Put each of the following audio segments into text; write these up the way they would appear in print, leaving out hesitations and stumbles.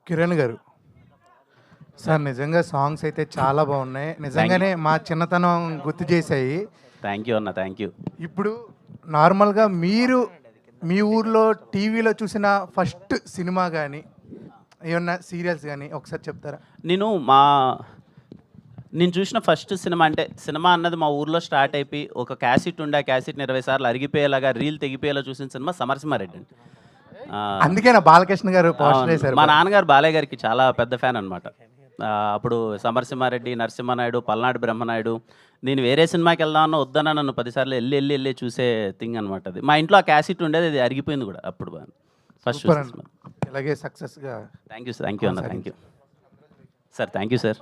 కిరణ్ గారు సార్, నిజంగా సాంగ్స్ అయితే చాలా బాగున్నాయి. నిజంగానే మా చిన్నతనం గుర్తు చేశాయి. థ్యాంక్ యూ అన్న, థ్యాంక్ యూ. ఇప్పుడు నార్మల్గా మీరు మీ ఊర్లో టీవీలో చూసిన ఫస్ట్ సినిమా కానీ ఏమన్నా సీరియల్స్ కానీ ఒకసారి చెప్తారా? నేను చూసిన ఫస్ట్ సినిమా అంటే సినిమా అన్నది మా ఊర్లో స్టార్ట్ అయిపోయి ఒక క్యాసెట్ ఉండే ఆ క్యాసెట్ని 20 సార్లు అరిగిపోయేలాగా రీల్ తెగిపోయేలా చూసిన సినిమా సమరసింహారెడ్డి అండి. అందుకే నా బాలకృష్ణ గారు పోస్టర్ వేశారు. మా నాన్నగారు బాలయ్య గారికి చాలా పెద్ద ఫ్యాన్ అనమాట. అప్పుడు సమరసింహారెడ్డి, నరసింహనాయుడు, పల్నాడు బ్రహ్మనాయుడు, నేను వేరే సినిమాకి వెళ్దామన్నా వద్దన్నా నన్ను 10 సార్లు వెళ్ళి చూసే థింగ్ అనమాట. అది మా ఇంట్లో ఆ క్యాసెట్ ఉండేది, అది అరిగిపోయింది కూడా అప్పుడు ఫస్ట్. ఇలాగే సక్సెస్గా. థ్యాంక్ యూ అన్న, thank you sir, thank you sir.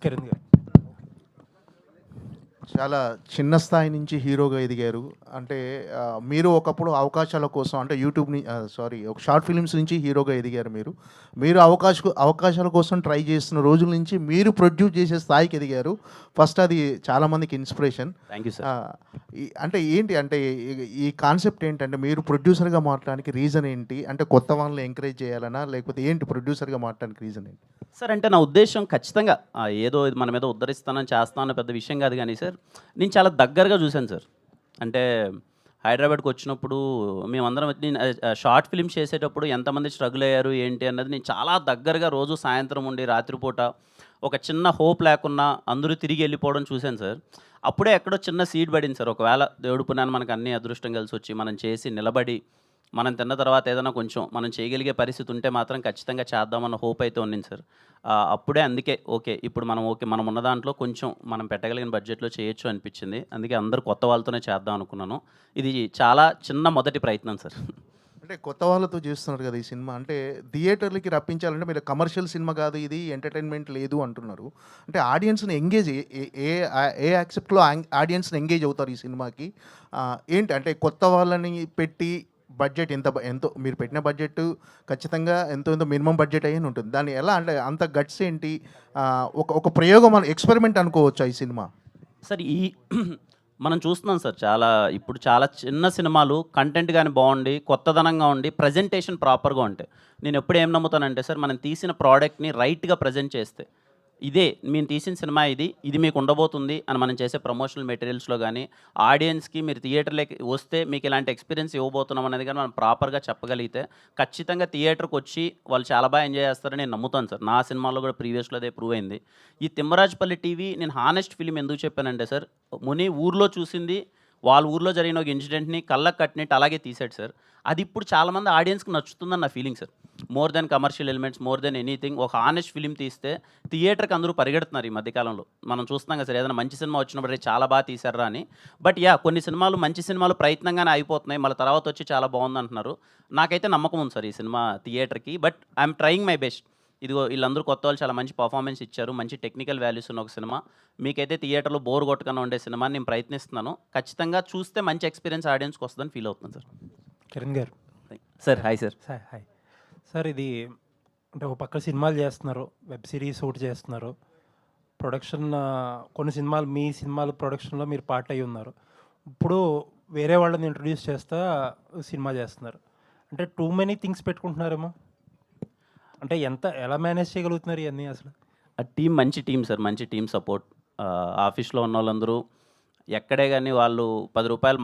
Kiran గారు చాలా చిన్న స్థాయి నుంచి హీరోగా ఎదిగారు. అంటే మీరు ఒకప్పుడు అవకాశాల కోసం అంటే యూట్యూబ్ని ఒక షార్ట్ ఫిలిమ్స్ నుంచి హీరోగా ఎదిగారు. మీరు అవకాశాల కోసం ట్రై చేస్తున్న రోజుల నుంచి మీరు ప్రొడ్యూస్ చేసే స్థాయికి ఎదిగారు. ఫస్ట్ అది చాలామందికి ఇన్స్పిరేషన్. Thank you sir. అంటే ఏంటి అంటే ఈ కాన్సెప్ట్ ఏంటంటే మీరు ప్రొడ్యూసర్గా మారడానికి రీజన్ ఏంటి? అంటే కొత్త వాళ్ళని ఎంకరేజ్ చేయాలనా, లేకపోతే ఏంటి ప్రొడ్యూసర్గా మారడానికి రీజన్ ఏంటి సార్? అంటే నా ఉద్దేశం ఖచ్చితంగా ఏదో ఇది మన మీద ఉద్ధరిస్తానని చేస్తానని పెద్ద విషయం కాదు కానీ సార్, నేను చాలా దగ్గరగా చూశాను సార్. అంటే హైదరాబాద్కి వచ్చినప్పుడు మేమందరం నేను షార్ట్ ఫిల్మ్స్ చేసేటప్పుడు ఎంతమంది స్ట్రగుల్ అయ్యారు ఏంటి అన్నది నేను చాలా దగ్గరగా రోజు సాయంత్రం ఉండి రాత్రిపూట ఒక చిన్న హోప్ లేకున్నా అందరూ తిరిగి వెళ్ళిపోవడం చూశాను సార్. అప్పుడే ఎక్కడో చిన్న సీడ్ పడింది సార్. ఒకవేళ దేవుడు పుణ్యాన్ని మనకు అన్ని అదృష్టం కలిసి వచ్చి మనం చేసి నిలబడి మనం తిన్న తర్వాత ఏదైనా కొంచెం మనం చేయగలిగే పరిస్థితి ఉంటే మాత్రం ఖచ్చితంగా చేద్దామన్న హోప్ అయితే ఉంది సార్. అప్పుడే అందుకే ఇప్పుడు మనం ఉన్న దాంట్లో కొంచెం మనం పెట్టగలిగిన బడ్జెట్లో చేయొచ్చు అనిపించింది. అందుకే అందరూ కొత్త వాళ్ళతోనే చేద్దాం అనుకున్నాను. ఇది చాలా చిన్న మొదటి ప్రయత్నం సార్. అంటే కొత్త వాళ్ళతో చేస్తున్నారు కదా ఈ సినిమా. అంటే థియేటర్లకి రప్పించాలంటే మీరు కమర్షియల్ సినిమా కాదు, ఇది ఎంటర్టైన్మెంట్ లేదు అంటున్నారు. అంటే ఆడియన్స్ని ఎంగేజ్ ఏ యాక్సెప్ట్లో ఆడియన్స్ని ఎంగేజ్ అవుతారు ఈ సినిమాకి? ఏంటి అంటే కొత్త వాళ్ళని పెట్టి బడ్జెట్ ఎంతో మీరు పెట్టిన బడ్జెట్ ఖచ్చితంగా ఎంతో మినిమం బడ్జెట్ అయ్యి ఉంటుంది. దాన్ని ఎలా అంటే అంత గట్స్ ఏంటి? ఒక ప్రయోగం ఎక్స్పెరిమెంట్ అనుకోవచ్చా ఈ సినిమా? సార్ మనం చూస్తున్నాం సార్, ఇప్పుడు చాలా చిన్న సినిమాలు కంటెంట్ కానీ బాగుండి కొత్తదనంగా ఉండి ప్రజెంటేషన్ ప్రాపర్గా ఉంటాయి. నేను ఎప్పుడు ఏం నమ్ముతానంటే సార్, మనం తీసిన ప్రోడక్ట్ని రైట్గా ప్రజెంట్ చేస్తే ఇదే మేము తీసిన సినిమా ఇది మీకు ఉండబోతుంది అని మనం చేసే ప్రమోషనల్ మెటీరియల్స్లో కానీ ఆడియన్స్కి మీరు థియేటర్లోకి వస్తే మీకు ఇలాంటి ఎక్స్పీరియన్స్ ఇవ్వబోతున్నాం అనేది కానీ మనం ప్రాపర్గా చెప్పగలిగితే ఖచ్చితంగా థియేటర్కి వచ్చి వాళ్ళు చాలా బాగా ఎంజాయ్ చేస్తారని నేను నమ్ముతాను సార్. నా సినిమాలో కూడా ప్రీవియస్లో అదే ప్రూవ్ అయింది. ఈ తిమ్మరాజుపల్లి టీవీ నేను హానెస్ట్ ఫిలిం ఎందుకు చెప్పానంటే సార్, ముని ఊర్లో చూసింది వాళ్ళ ఊర్లో జరిగిన ఒక ఇన్సిడెంట్ని కళ్ళకు కట్టినట్టు అలాగే తీసాడు సార్. అది ఇప్పుడు చాలామంది ఆడియన్స్కి నచ్చుతుందని నా feeling sir. More than commercial elements, more than anything ఒక హానెస్ట్ ఫిలిం తీస్తే థియేటర్కి అందరూ పరిగెడుతున్నారు ఈ మధ్యకాలంలో. మనం చూస్తున్నాం కదా సార్, ఏదైనా మంచి సినిమా వచ్చినప్పుడు చాలా బాగా తీశారా అని. బట్ కొన్ని సినిమాలు మంచి సినిమాలు ప్రయత్నంగానే అయిపోతున్నాయి, మళ్ళీ తర్వాత వచ్చి చాలా బాగుంది అంటున్నారు. నాకైతే నమ్మకం ఉంది సార్ ఈ సినిమా థియేటర్కి. But I'm trying my best. ఇదిగో వీళ్ళందరూ కొత్త వాళ్ళు చాలా మంచి పర్ఫార్మెన్స్ ఇచ్చారు, మంచి టెక్నికల్ వాల్యూస్ ఉన్న ఒక సినిమా. మీకైతే థియేటర్లో బోర్ కొట్టకుండా ఉండే సినిమాని నేను ప్రయత్నిస్తున్నాను. ఖచ్చితంగా చూస్తే మంచి ఎక్స్పీరియన్స్ ఆడియన్స్కి వస్తుందని ఫీల్ అవుతున్నాను సార్. కిరణ్ గారు sir hi sir. Hi sir. ఇది అంటే ఒక పక్క సినిమాలు చేస్తున్నారు, వెబ్ సిరీస్ ఒకటి చేస్తున్నారు, ప్రొడక్షన్ కొన్ని సినిమాలు మీ సినిమాలు ప్రొడక్షన్లో మీరు పార్ట్ అయ్యి ఉన్నారు. ఇప్పుడు వేరే వాళ్ళని ఇంట్రొడ్యూస్ చేస్తా సినిమా చేస్తున్నారు. అంటే టూ మెనీ థింగ్స్ పెట్టుకుంటున్నారేమో. అంటే ఎలా మేనేజ్ చేయగలుగుతున్నారు ఇవన్నీ అసలు? ఆ టీం మంచి టీం సార్, మంచి టీం సపోర్ట్. ఆఫీస్లో ఉన్న వాళ్ళందరూ ఎక్కడే కానీ వాళ్ళు 10 రూపాయలు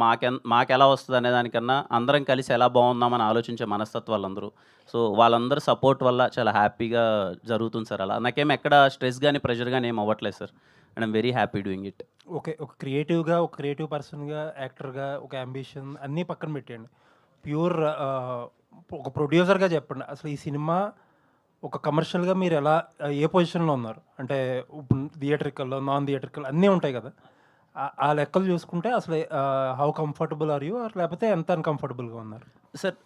మాకెలా వస్తుంది అనే దానికన్నా అందరం కలిసి ఎలా బాగుందామని ఆలోచించే మనస్తత్వాలందరూ. సో వాళ్ళందరూ సపోర్ట్ వల్ల చాలా హ్యాపీగా జరుగుతుంది సార్. అలా నాకేం ఎక్కడ స్ట్రెస్ కానీ ప్రెషర్ కానీ ఏం అవ్వట్లేదు sir. And I'm very happy doing it. Okay, ఒక క్రియేటివ్ పర్సన్గా, యాక్టర్గా, ఒక అంబిషన్ అన్నీ పక్కన పెట్టండి. ప్యూర్ ఒక ప్రొడ్యూసర్గా చెప్పండి, అసలు ఈ సినిమా ఒక కమర్షియల్గా మీరు ఏ పొజిషన్లో ఉన్నారు? అంటే థియేటర్కల్లో, నాన్ థియేటర్కల్ అన్నీ ఉంటాయి కదా, ఆ లెక్కలు చూసుకుంటే అసలు హౌ కంఫర్టబుల్ ఆర్ యూ, లేకపోతే ఎంత అన్కంఫర్టబుల్గా ఉన్నారు? Sir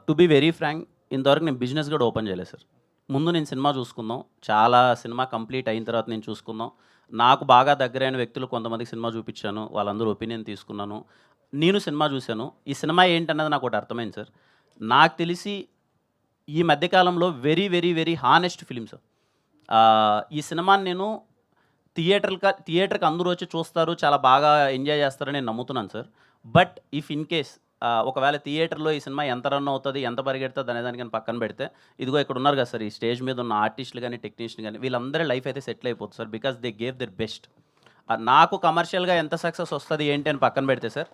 to be very frank, ఇంతవరకు నేను బిజినెస్ కూడా ఓపెన్ చేయలేదు సార్. ముందు నేను సినిమా చూసుకుందాం, చాలా సినిమా కంప్లీట్ అయిన తర్వాత నేను చూసుకుందాం. నాకు బాగా దగ్గరైన వ్యక్తులు కొంతమందికి సినిమా చూపించాను, వాళ్ళందరూ ఒపీనియన్ తీసుకున్నాను. నేను సినిమా చూశాను. ఈ సినిమా ఏంటన్నది నాకు ఒకటి అర్థమైంది సార్. నాకు తెలిసి ఈ మధ్యకాలంలో very very very honest film sir. ఈ సినిమాని నేను థియేటర్కి అందరూ వచ్చి చూస్తారు, చాలా బాగా ఎంజాయ్ చేస్తారని నేను నమ్ముతున్నాను sir. But if in case ఒకవేళ థియేటర్లో ఈ సినిమా ఎంత రన్ అవుతుంది, ఎంత పరిగెడుతుంది అనే దానికని పక్కన పెడితే, ఇదిగో ఇక్కడ ఉన్నారు కదా సార్, ఈ స్టేజ్ మీద ఉన్న ఆర్టిస్టులు కానీ టెక్నీషియన్ కానీ వీళ్ళందరి లైఫ్ అయితే సెటిల్ అయిపోతుంది sir, because they gave there best. నాకు కమర్షియల్గా ఎంత సక్సెస్ వస్తుంది ఏంటి అని పక్కన పెడితే సార్,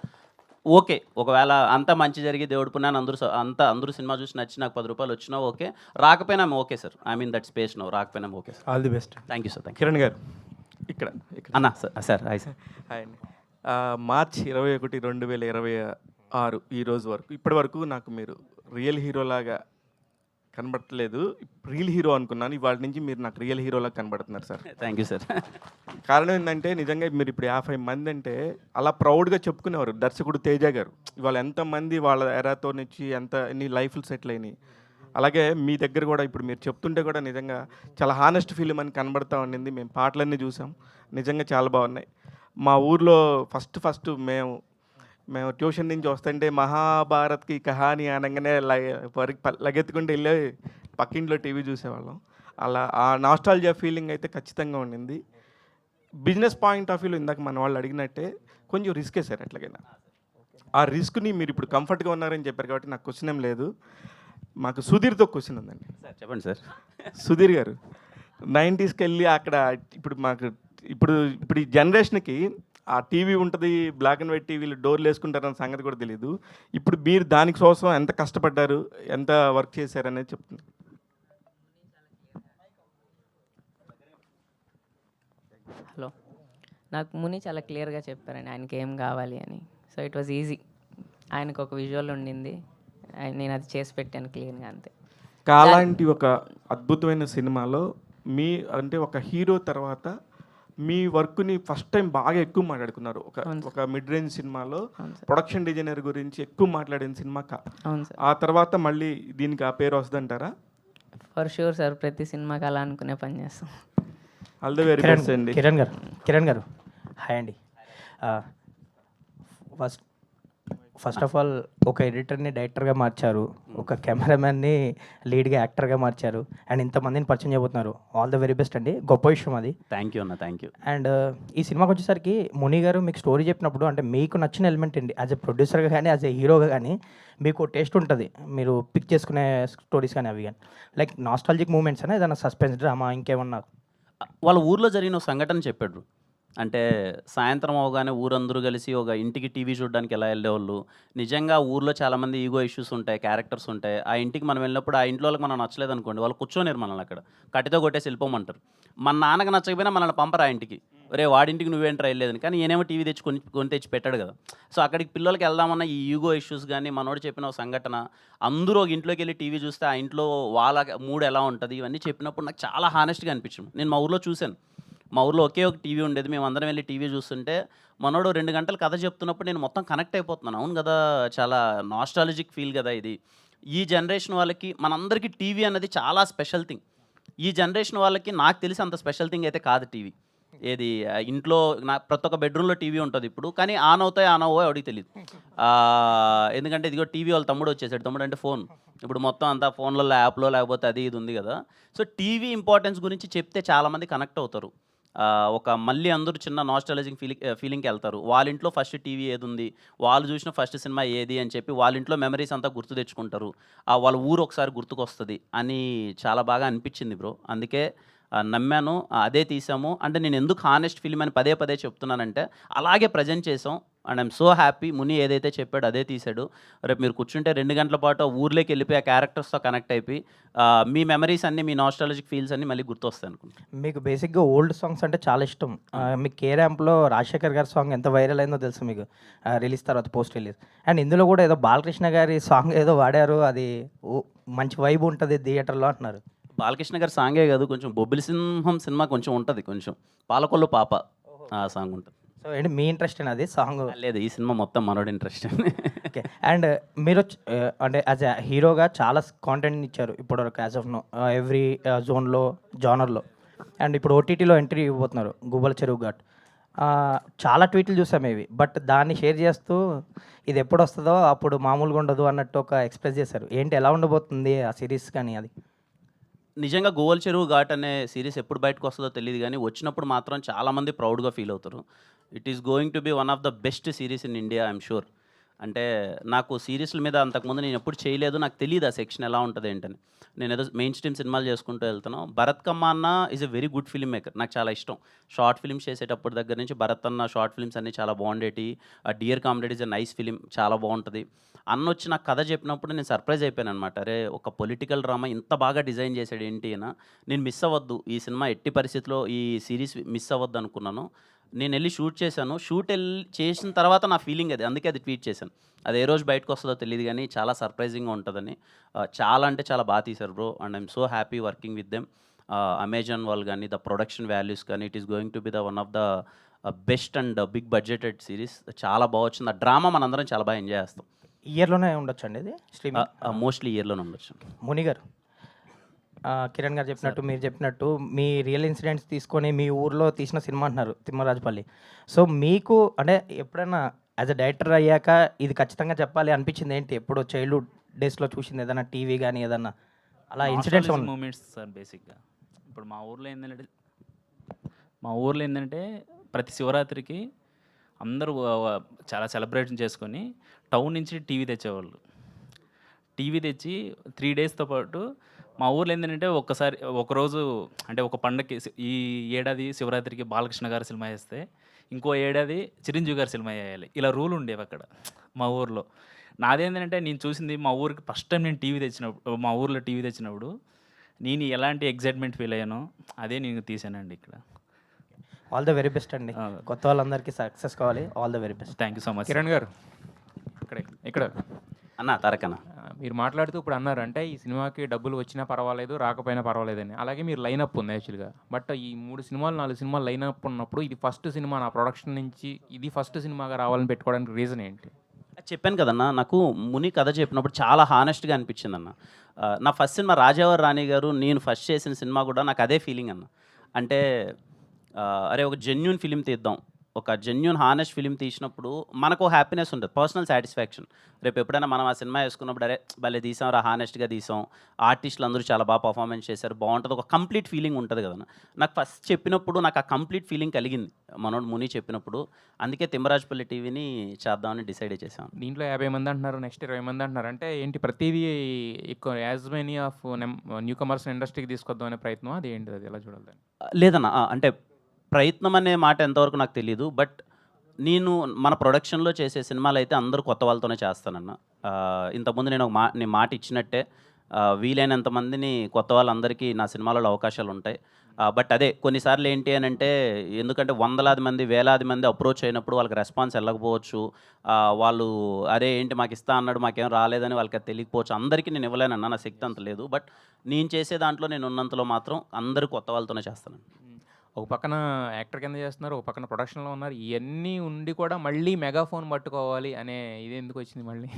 ఓకే ఒకవేళ అంత మంచి జరిగి దేవుడు పుణ్యాన్ని అందరూ సినిమా చూసి నచ్చి నాకు 10 రూపాయలు వచ్చినా ఓకే, రాకపోయినా okay sir, I mean that space no, రాకపోయినా okay sir. All the best. Thank you sir. Thank you Kiran గారు ఇక్కడ అన్న సార్. Hi sir. హాయ్ అండి. మార్చి 21, 2026 ఈ రోజు వరకు ఇప్పటి వరకు నాకు మీరు రియల్ హీరోలాగా కనబడట్లేదు. రియల్ హీరో అనుకున్నాను, ఇవాళ నుంచి మీరు నాకు రియల్ హీరోలాగా కనబడుతున్నారు సార్. Thank you sir. కారణం ఏంటంటే నిజంగా మీరు ఇప్పుడు 50 మంది అంటే అలా ప్రౌడ్గా చెప్పుకునేవారు. దర్శకుడు తేజ గారు ఇవాళ ఎంతమంది వాళ్ళ ఎరాతో నుంచి ఎన్ని లైఫ్లు సెటిల్ అయినాయి. అలాగే మీ దగ్గర కూడా ఇప్పుడు మీరు చెప్తుంటే కూడా నిజంగా చాలా హానెస్ట్ ఫిలిం అని కనబడతా ఉండింది. మేము పాటలన్నీ చూసాం, నిజంగా చాలా బాగున్నాయి. మా ఊర్లో ఫస్ట్ మేము ట్యూషన్ నుంచి వస్తుంటే మహాభారత్కి కహాని అనగానే లగెత్తుకుంటూ వెళ్ళి పక్కింట్లో టీవీ చూసేవాళ్ళం. అలా ఆ నాస్టాల్జియా ఫీలింగ్ అయితే ఖచ్చితంగా ఉండింది. బిజినెస్ పాయింట్ ఆఫ్ వ్యూలో ఇందాక మన వాళ్ళు అడిగినట్టే కొంచెం రిస్కే సార్. ఎట్లాగైనా ఆ రిస్క్ని మీరు ఇప్పుడు కంఫర్ట్గా ఉన్నారని చెప్పారు కాబట్టి నాకు క్వశ్చన్ ఏం లేదు. మాకు సుధీర్తో క్వశ్చన్ ఉందండి. సార్ చెప్పండి సార్. సుధీర్ గారు 90స్కి వెళ్ళి అక్కడ ఇప్పుడు ఈ జనరేషన్కి ఆ టీవీ ఉంటుంది, బ్లాక్ అండ్ వైట్ టీవీలు డోర్లు వేసుకుంటారన్న సంగతి కూడా తెలియదు. ఇప్పుడు మీరు దానికోసం ఎంత కష్టపడ్డారు, ఎంత వర్క్ చేశారు అనేది చెప్తుంది. హలో, నాకు ముని చాలా క్లియర్గా చెప్పారండి ఆయనకి ఏం కావాలి అని. So it was easy. ఆయనకు ఒక విజువల్ ఉండింది, నేను అది చేసి పెట్టాను క్లియర్గా, అంతే. అలాంటి ఒక అద్భుతమైన సినిమాలో అంటే ఒక హీరో తర్వాత మీ వర్క్ని ఫస్ట్ టైం బాగా ఎక్కువ మాట్లాడుకున్నారు. ఒక మిడ్ రేంజ్ సినిమాలో ప్రొడక్షన్ డిజైనర్ గురించి ఎక్కువ మాట్లాడిన సినిమా అవును సార్. ఆ తర్వాత మళ్ళీ దీనికి ఆ పేరు వస్తుందంటారా? ఫర్ షూర్ సార్, ప్రతి సినిమాకి అలా అనుకునే పని చేస్తాం. ఆల్ ది వెరీ బెస్ట్ అండి. కిరణ్ గారు హాయ్ అండి. ఫస్ట్ ఆఫ్ ఆల్ ఒక ఎడిటర్ని డైరెక్టర్గా మార్చారు, ఒక కెమెరామ్యాన్ని లీడ్గా యాక్టర్గా మార్చారు, అండ్ ఇంతమందిని పరిచయం చేయబోతున్నారు. ఆల్ ద వెరీ బెస్ట్ అండి, గొప్ప విషయం అది. థ్యాంక్ యూ అన్న, థ్యాంక్ యూ. అండ్ ఈ సినిమాకి వచ్చేసరికి ముని గారు మీకు స్టోరీ చెప్పినప్పుడు అంటే మీకు నచ్చిన ఎలిమెంట్ అండి, యాజ్ ఎ ప్రొడ్యూసర్గా కానీ యాజ్ ఎ హీరోగా కానీ మీకు టేస్ట్ ఉంటుంది, మీరు పిక్ చేసుకునే స్టోరీస్ కానీ అవి కానీ లైక్ నాస్టాలజిక్ మూమెంట్స్ అని ఏదైనా సస్పెన్స్ డ్రామా ఇంకేమన్నా? వాళ్ళ ఊర్లో జరిగిన ఒక సంఘటన చెప్పాడు. అంటే సాయంత్రం అవగానే ఊరందరూ కలిసి ఒక ఇంటికి టీవీ చూడడానికి ఎలా వెళ్ళేవాళ్ళు. నిజంగా ఊర్లో చాలామంది ఈగో ఇష్యూస్ ఉంటాయి, క్యారెక్టర్స్ ఉంటాయి. ఆ ఇంటికి మనం వెళ్ళినప్పుడు ఆ ఇంట్లో వాళ్ళకి మనం నచ్చలేదు అనుకోండి, వాళ్ళు కూర్చోనేరు మనల్ని, అక్కడ కట్టితో కొట్టేసి వెళ్ళిపోమంటారు. మన నాన్నకి నచ్చకపోయినా మనల్ని పంపరు ఆ ఇంటికి, రే వాడింటికి నువ్వేంట్రా వెళ్ళలేదని. కానీ ఏనేమో టీవీ తెచ్చి కొని తెచ్చి పెట్టాడు కదా. సో అక్కడికి పిల్లలకి వెళ్దామన్న ఈ ఈగో ఇష్యూస్ కానీ మనోడు చెప్పిన ఒక సంఘటన, అందరూ ఒక ఇంట్లోకి వెళ్ళి టీవీ చూస్తే ఆ ఇంట్లో వాళ్ళ మూడ్ ఎలా ఉంటుంది ఇవన్నీ చెప్పినప్పుడు నాకు చాలా హానెస్ట్గా అనిపించింది. నేను మా ఊర్లో చూశాను, మా ఊర్లో ఒకే ఒక టీవీ ఉండేది, మేము అందరం వెళ్ళి టీవీ చూస్తుంటే మనోడు 2 గంటలు కథ చెప్తున్నప్పుడు నేను మొత్తం కనెక్ట్ అయిపోతున్నాను. అవును కదా, చాలా నాస్టాలజిక్ ఫీల్ కదా ఇది. ఈ జనరేషన్ వాళ్ళకి మనందరికీ టీవీ అన్నది చాలా స్పెషల్ థింగ్. ఈ జనరేషన్ వాళ్ళకి నాకు తెలిసి అంత స్పెషల్ థింగ్ అయితే కాదు టీవీ. ఏది ఇంట్లో ప్రతి ఒక్క బెడ్రూమ్లో టీవీ ఉంటుంది ఇప్పుడు, కానీ ఆన్ అవ్వో ఎవరికి తెలియదు. ఎందుకంటే ఇదిగో టీవీ వాళ్ళ తమ్ముడు వచ్చేసాడు, తమ్ముడు అంటే ఫోన్, ఇప్పుడు మొత్తం అంతా ఫోన్లలో యాప్లో లేకపోతే అది ఇది ఉంది కదా. సో టీవీ ఇంపార్టెన్స్ గురించి చెప్తే చాలామంది కనెక్ట్ అవుతారు. మళ్ళీ అందరూ చిన్న నాస్టాలజిక్ ఫీలింగ్కి వెళ్తారు. వాళ్ళ ఇంట్లో ఫస్ట్ టీవీ ఏది ఉంది, వాళ్ళు చూసిన ఫస్ట్ సినిమా ఏది అని చెప్పి వాళ్ళ ఇంట్లో మెమరీస్ అంతా గుర్తు తెచ్చుకుంటారు. వాళ్ళ ఊరు ఒకసారి గుర్తుకొస్తుంది అని చాలా బాగా అనిపించింది బ్రో. అందుకే నమ్మాను, అదే తీసాము. అంటే నేను ఎందుకు హానెస్ట్ ఫిల్మ్ అని పదే చెప్తున్నానంటే అలాగే ప్రజెంట్ చేసాం. And I'm so happy. ముని ఏదైతే చెప్పాడో అదే తీశాడు. రేపు మీరు కూర్చుంటే 2 గంటల పాటు ఊర్లోకి వెళ్ళిపోయి ఆ క్యారెక్టర్స్తో కనెక్ట్ అయిపోయి మీ మెమరీస్ అన్నీ, మీ నాస్టాలజిక్ ఫీల్స్ అన్నీ మళ్ళీ గుర్తొస్తాయి అనుకుంటా. మీకు బేసిక్గా ఓల్డ్ సాంగ్స్ అంటే చాలా ఇష్టం. మీకు కే ర్యాంప్లో రాజశేఖర్ గారి సాంగ్ ఎంత వైరల్ అయిందో తెలుసు మీకు, రిలీజ్ తర్వాత పోస్ట్ రిలీజ్. అండ్ ఇందులో కూడా ఏదో బాలకృష్ణ గారి సాంగ్ ఏదో వాడారు, అది మంచి వైబ్ ఉంటుంది థియేటర్లో అంటున్నారు. బాలకృష్ణ గారి సాంగే కాదు, కొంచెం బొబ్బిలి సింహం సినిమా కొంచెం ఉంటుంది, కొంచెం పాలకొల్లు పాప ఆ సాంగ్ ఉంటుంది. సో ఏంటి మీ ఇంట్రెస్ట్ అది సాంగ్? లేదు, ఈ సినిమా మొత్తం మనోడి ఇంట్రెస్ట్. ఓకే. అండ్ మీరు అంటే యాజ్ ఎ హీరోగా చాలా కాంటెంట్ ఇచ్చారు ఇప్పటివరకు యాజ్ ఆఫ్ నో, ఎవ్రీ జోన్లో జానర్లో. అండ్ ఇప్పుడు ఓటీటీలో ఎంట్రీ ఇవ్వబోతున్నారు గుబ్బల చెరువు ఘాట్. చాలా ట్వీట్లు చూసాం ఇవి, బట్ దాన్ని షేర్ చేస్తూ ఇది ఎప్పుడు వస్తుందో అప్పుడు మామూలుగా ఉండదు అన్నట్టు ఒక ఎక్స్ప్రెస్ చేశారు. ఏంటి ఎలా ఉండబోతుంది ఆ సిరీస్ కానీ? అది నిజంగా గోల్ చెరువు ఘాట్ అనే సిరీస్ ఎప్పుడు బయటకు వస్తుందో తెలియదు కానీ వచ్చినప్పుడు మాత్రం చాలామంది ప్రౌడ్గా ఫీల్ అవుతారు. It is going to B one of the best series in India, I'm sure. అంటే నాకు సీరీస్ల మీద అంతకుముందు నేను ఎప్పుడు చేయలేదు, నాకు తెలియదు ఆ సెక్షన్ ఎలా ఉంటుంది ఏంటని. నేను ఏదో మెయిన్ స్ట్రీమ్ సినిమాలు చేసుకుంటూ వెళ్తాను. భరత్ కమ్మ అన్న is a very good film maker, నాకు చాలా ఇష్టం. షార్ట్ ఫిల్మ్స్ చేసేటప్పటి దగ్గర నుంచి భరత్ అన్న షార్ట్ ఫిల్మ్స్ అన్నీ చాలా బాగుండేటి. ఆ dear comrade is a nice film, చాలా బాగుంటుంది. అన్న వచ్చి నాకు కథ చెప్పినప్పుడు నేను సర్ప్రైజ్ అయిపోయాను అనమాట. అరే ఒక పొలిటికల్ డ్రామా ఇంత బాగా డిజైన్ చేశాడు ఏంటి అయినా, నేను మిస్ అవ్వద్దు ఈ సినిమా, ఎట్టి పరిస్థితిలో ఈ సిరీస్ మిస్ అవ్వద్దు అనుకున్నాను. నేను వెళ్ళి షూట్ చేశాను. చేసిన తర్వాత నా ఫీలింగ్ అది, అందుకే అది ట్వీట్ చేశాను. అది ఏ రోజు బయటకు వస్తుందో తెలియదు కానీ చాలా సర్ప్రైజింగ్గా ఉంటుందని. చాలా అంటే చాలా బాగా తీశారు bro, and I'm so happy working with them. Amazon వాళ్ళు కానీ, ద ప్రొడక్షన్ వాల్యూస్ కానీ, it is going to be the one of the best and big budgeted series. చాలా బాగా వచ్చింది. ఆ డ్రామా మనందరం చాలా బాగా ఎంజాయ్ చేస్తాం. ఇయర్లోనే ఉండొచ్చు అండి ఇది స్ట్రీమింగ్. మోస్ట్లీ ఇయర్లోనే ఉండొచ్చు. ముని గారు, కిరణ్ గారు చెప్పినట్టు, మీరు చెప్పినట్టు మీ రియల్ ఇన్సిడెంట్స్ తీసుకొని మీ ఊర్లో తీసిన సినిమా అంటున్నారు తిమ్మరాజుపల్లి. సో మీకు అంటే ఎప్పుడైనా యాజ్ అ డైరెక్టర్ అయ్యాక ఇది ఖచ్చితంగా చెప్పాలి అనిపించింది ఏంటి? ఎప్పుడో చైల్డ్హుడ్ డేస్లో చూసింది ఏదైనా టీవీ కానీ ఏదన్నా అలా ఇన్సిడెంట్స్ మూమెంట్స్ సార్. బేసిక్గా ఇప్పుడు మా ఊర్లో ఏంటంటే ప్రతి శివరాత్రికి అందరూ చాలా సెలబ్రేషన్ చేసుకొని టౌన్ నుంచి టీవీ తెచ్చేవాళ్ళు. టీవీ తెచ్చి 3 డేస్తో పాటు మా ఊర్లో ఏంటంటే ఒకరోజు అంటే ఒక పండగకి ఈ ఏడాది శివరాత్రికి బాలకృష్ణ గారి సినిమా వేస్తే ఇంకో ఏడాది చిరంజీవి గారి సినిమా వేయాలి. ఇలా రూల్ ఉండేవి అక్కడ మా ఊర్లో. నాదేంటంటే నేను చూసింది మా ఊరికి ఫస్ట్ టైం నేను మా ఊర్లో టీవీ తెచ్చినప్పుడు నేను ఎలాంటి ఎగ్జైట్మెంట్ ఫీల్ అయ్యానో అదే నేను తీసానండి ఇక్కడ. ఆల్ ద వెరీ బెస్ట్ అండి. కొత్త వాళ్ళందరికీ సక్సెస్ కావాలి. All the very best. Thank you so much. Kiran గారు, ఇక్కడ అన్న తారకన్న, మీరు మాట్లాడుతూ ఇప్పుడు అన్నారు అంటే ఈ సినిమాకి డబ్బులు వచ్చినా పర్వాలేదు, రాకపోయినా పర్వాలేదని. అలాగే మీరు లైనప్ ఉంది యాక్చువల్గా. బట్ ఈ 3 సినిమాలు 4 సినిమాలు లైనప్ ఉన్నప్పుడు ఇది ఫస్ట్ సినిమా నా ప్రొడక్షన్ నుంచి, ఇది ఫస్ట్ సినిమాగా రావాలని పెట్టుకోవడానికి రీజన్ ఏంటి? చెప్పాను కదన్నా, నాకు ముని కథ చెప్పినప్పుడు చాలా హానెస్ట్గా అనిపించింది అన్న. నా ఫస్ట్ సినిమా రాజావారి రాణి గారు, నేను ఫస్ట్ చేసిన సినిమా కూడా నాకు అదే ఫీలింగ్ అన్న. అంటే అరే ఒక జెన్యూన్ ఫిలిం తీద్దాం, ఒక జెన్యూన్ హానెస్ట్ ఫిలిం తీసినప్పుడు మనకు హ్యాపీనెస్ ఉంటుంది, పర్సనల్ సాటిస్ఫాక్షన్. రేపు ఎప్పుడైనా మనం ఆ సినిమా వేసుకున్నప్పుడు అరే భలే తీసాం రా, హానెస్ట్గా తీసాం, ఆర్టిస్టులు అందరూ చాలా బాగా పర్ఫార్మెన్స్ చేశారు, బాగుంటుంది, ఒక కంప్లీట్ ఫీలింగ్ ఉంటుంది కదా. నాకు ఫస్ట్ చెప్పినప్పుడు నాకు ఆ కంప్లీట్ ఫీలింగ్ కలిగింది మనోడు ముని చెప్పినప్పుడు. అందుకే తిమ్మరాజుపల్లి టీవీని చేద్దామని డిసైడ్ చేసాం. దీంట్లో 50 మంది అంటున్నారు, నెక్స్ట్ 20 మంది అంటున్నారు. అంటే ఏంటి ప్రతిదీ ఎక్కువ as many of new comers ఇండస్ట్రీకి తీసుకొద్దాం అనే ప్రయత్నం, అది ఏంటి, అది ఎలా చూడాలి? లేదన్న, అంటే ప్రయత్నం అనే మాట ఎంతవరకు నాకు తెలియదు. బట్ నేను మన ప్రొడక్షన్లో చేసే సినిమాలు అయితే అందరూ కొత్త వాళ్ళతోనే చేస్తానన్న. ఇంతకుముందు నేను నేను మాట ఇచ్చినట్టే వీలైనంత మందిని కొత్త వాళ్ళందరికీ నా సినిమాలలో అవకాశాలు ఉంటాయి. బట్ అదే కొన్నిసార్లు ఏంటి అని అంటే, ఎందుకంటే వందలాది మంది వేలాది మంది అప్రోచ్ అయినప్పుడు వాళ్ళకి రెస్పాన్స్ వెళ్ళకపోవచ్చు. వాళ్ళు అరే ఏంటి మాకు ఇస్తా అన్నాడు మాకేం రాలేదని వాళ్ళకి అది తెలియకపోవచ్చు. అందరికీ నేను ఇవ్వలేనన్నా, నా శక్తి అంత లేదు. బట్ నేను చేసే దాంట్లో నేను ఉన్నంతలో మాత్రం అందరూ కొత్త వాళ్ళతోనే చేస్తాను. ఒక పక్కన యాక్టర్ కింద చేస్తున్నారు, ఒక పక్కన ప్రొడక్షన్లో ఉన్నారు. ఇవన్నీ ఉండి కూడా మళ్ళీ మెగాఫోన్ పట్టుకోవాలి అనే ఇది ఎందుకు వచ్చింది మళ్ళీ?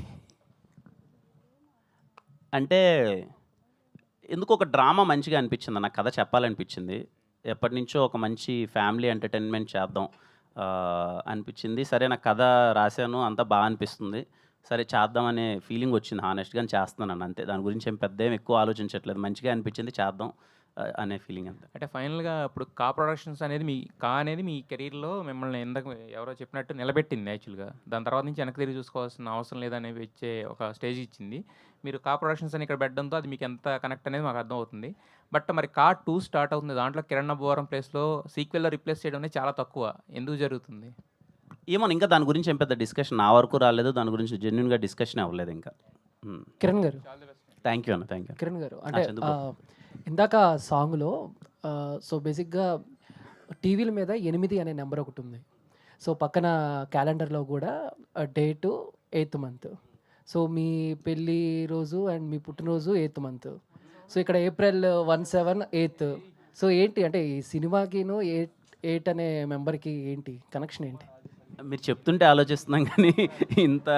అంటే ఎందుకు ఒక డ్రామా మంచిగా అనిపించింది, నాకు కథ చెప్పాలనిపించింది. ఎప్పటి నుంచో ఒక మంచి ఫ్యామిలీ ఎంటర్టైన్మెంట్ చేద్దాం అనిపించింది. సరే నాకు కథ రాశాను, అంతా బాగా అనిపిస్తుంది, సరే చేద్దామనే ఫీలింగ్ వచ్చింది. హానెస్ట్గా చేస్తున్నాను అంతే, దాని గురించి ఏం పెద్ద ఏం ఎక్కువ ఆలోచించట్లేదు. మంచిగా అనిపించింది, చేద్దాం అనే ఫీలింగ్ అంతే. అంటే ఫైనల్గా ఇప్పుడు కా ప్రొడక్షన్స్ అనేది అనేది మీ కెరీర్లో మిమ్మల్ని ఇందాక ఎవరో చెప్పినట్టు నిలబెట్టింది యాక్చువల్గా. దాని తర్వాత నుంచి వెనక్కి తిరిగి చూసుకోవాల్సిన అవసరం లేదనేవి ఇచ్చే ఒక స్టేజ్ ఇచ్చింది. మీరు కా ప్రొడక్షన్స్ అని ఇక్కడ పెట్టడంతో అది మీకు ఎంత కనెక్ట్ అనేది మాకు అర్థమవుతుంది. బట్ మరి కా 2 స్టార్ట్ అవుతుంది, దాంట్లో కిరణ్ అబ్బవరం ప్లేస్లో సీక్వెల్లో రిప్లేస్ చేయడం అనేది చాలా తక్కువ, ఎందుకు జరుగుతుంది? ఏమో ఇంకా దాని గురించి ఏం పెద్ద డిస్కషన్ నా వరకు రాలేదు, దాని గురించి జెన్యున్గా డిస్కషన్ అవ్వలేదు ఇంకా. కిరణ్ గారు, థ్యాంక్ యూ అన్న, థ్యాంక్ యూ. కిరణ్ గారు, అంటే ఇందాక సాంగ్లో సో బేసిక్గా టీవీల మీద 8 అనే నెంబర్ ఒకటి ఉంది. సో పక్కన క్యాలెండర్లో కూడా డేటు 8th మంత్. సో మీ పెళ్ళి రోజు అండ్ మీ పుట్టినరోజు 8th మంత్. సో ఇక్కడ April 17 8th. సో ఏంటి అంటే ఈ సినిమాకిను 8 అనే మెంబర్కి ఏంటి కనెక్షన్ ఏంటి? మీరు చెప్తుంటే ఆలోచిస్తున్నాం కానీ ఇంత,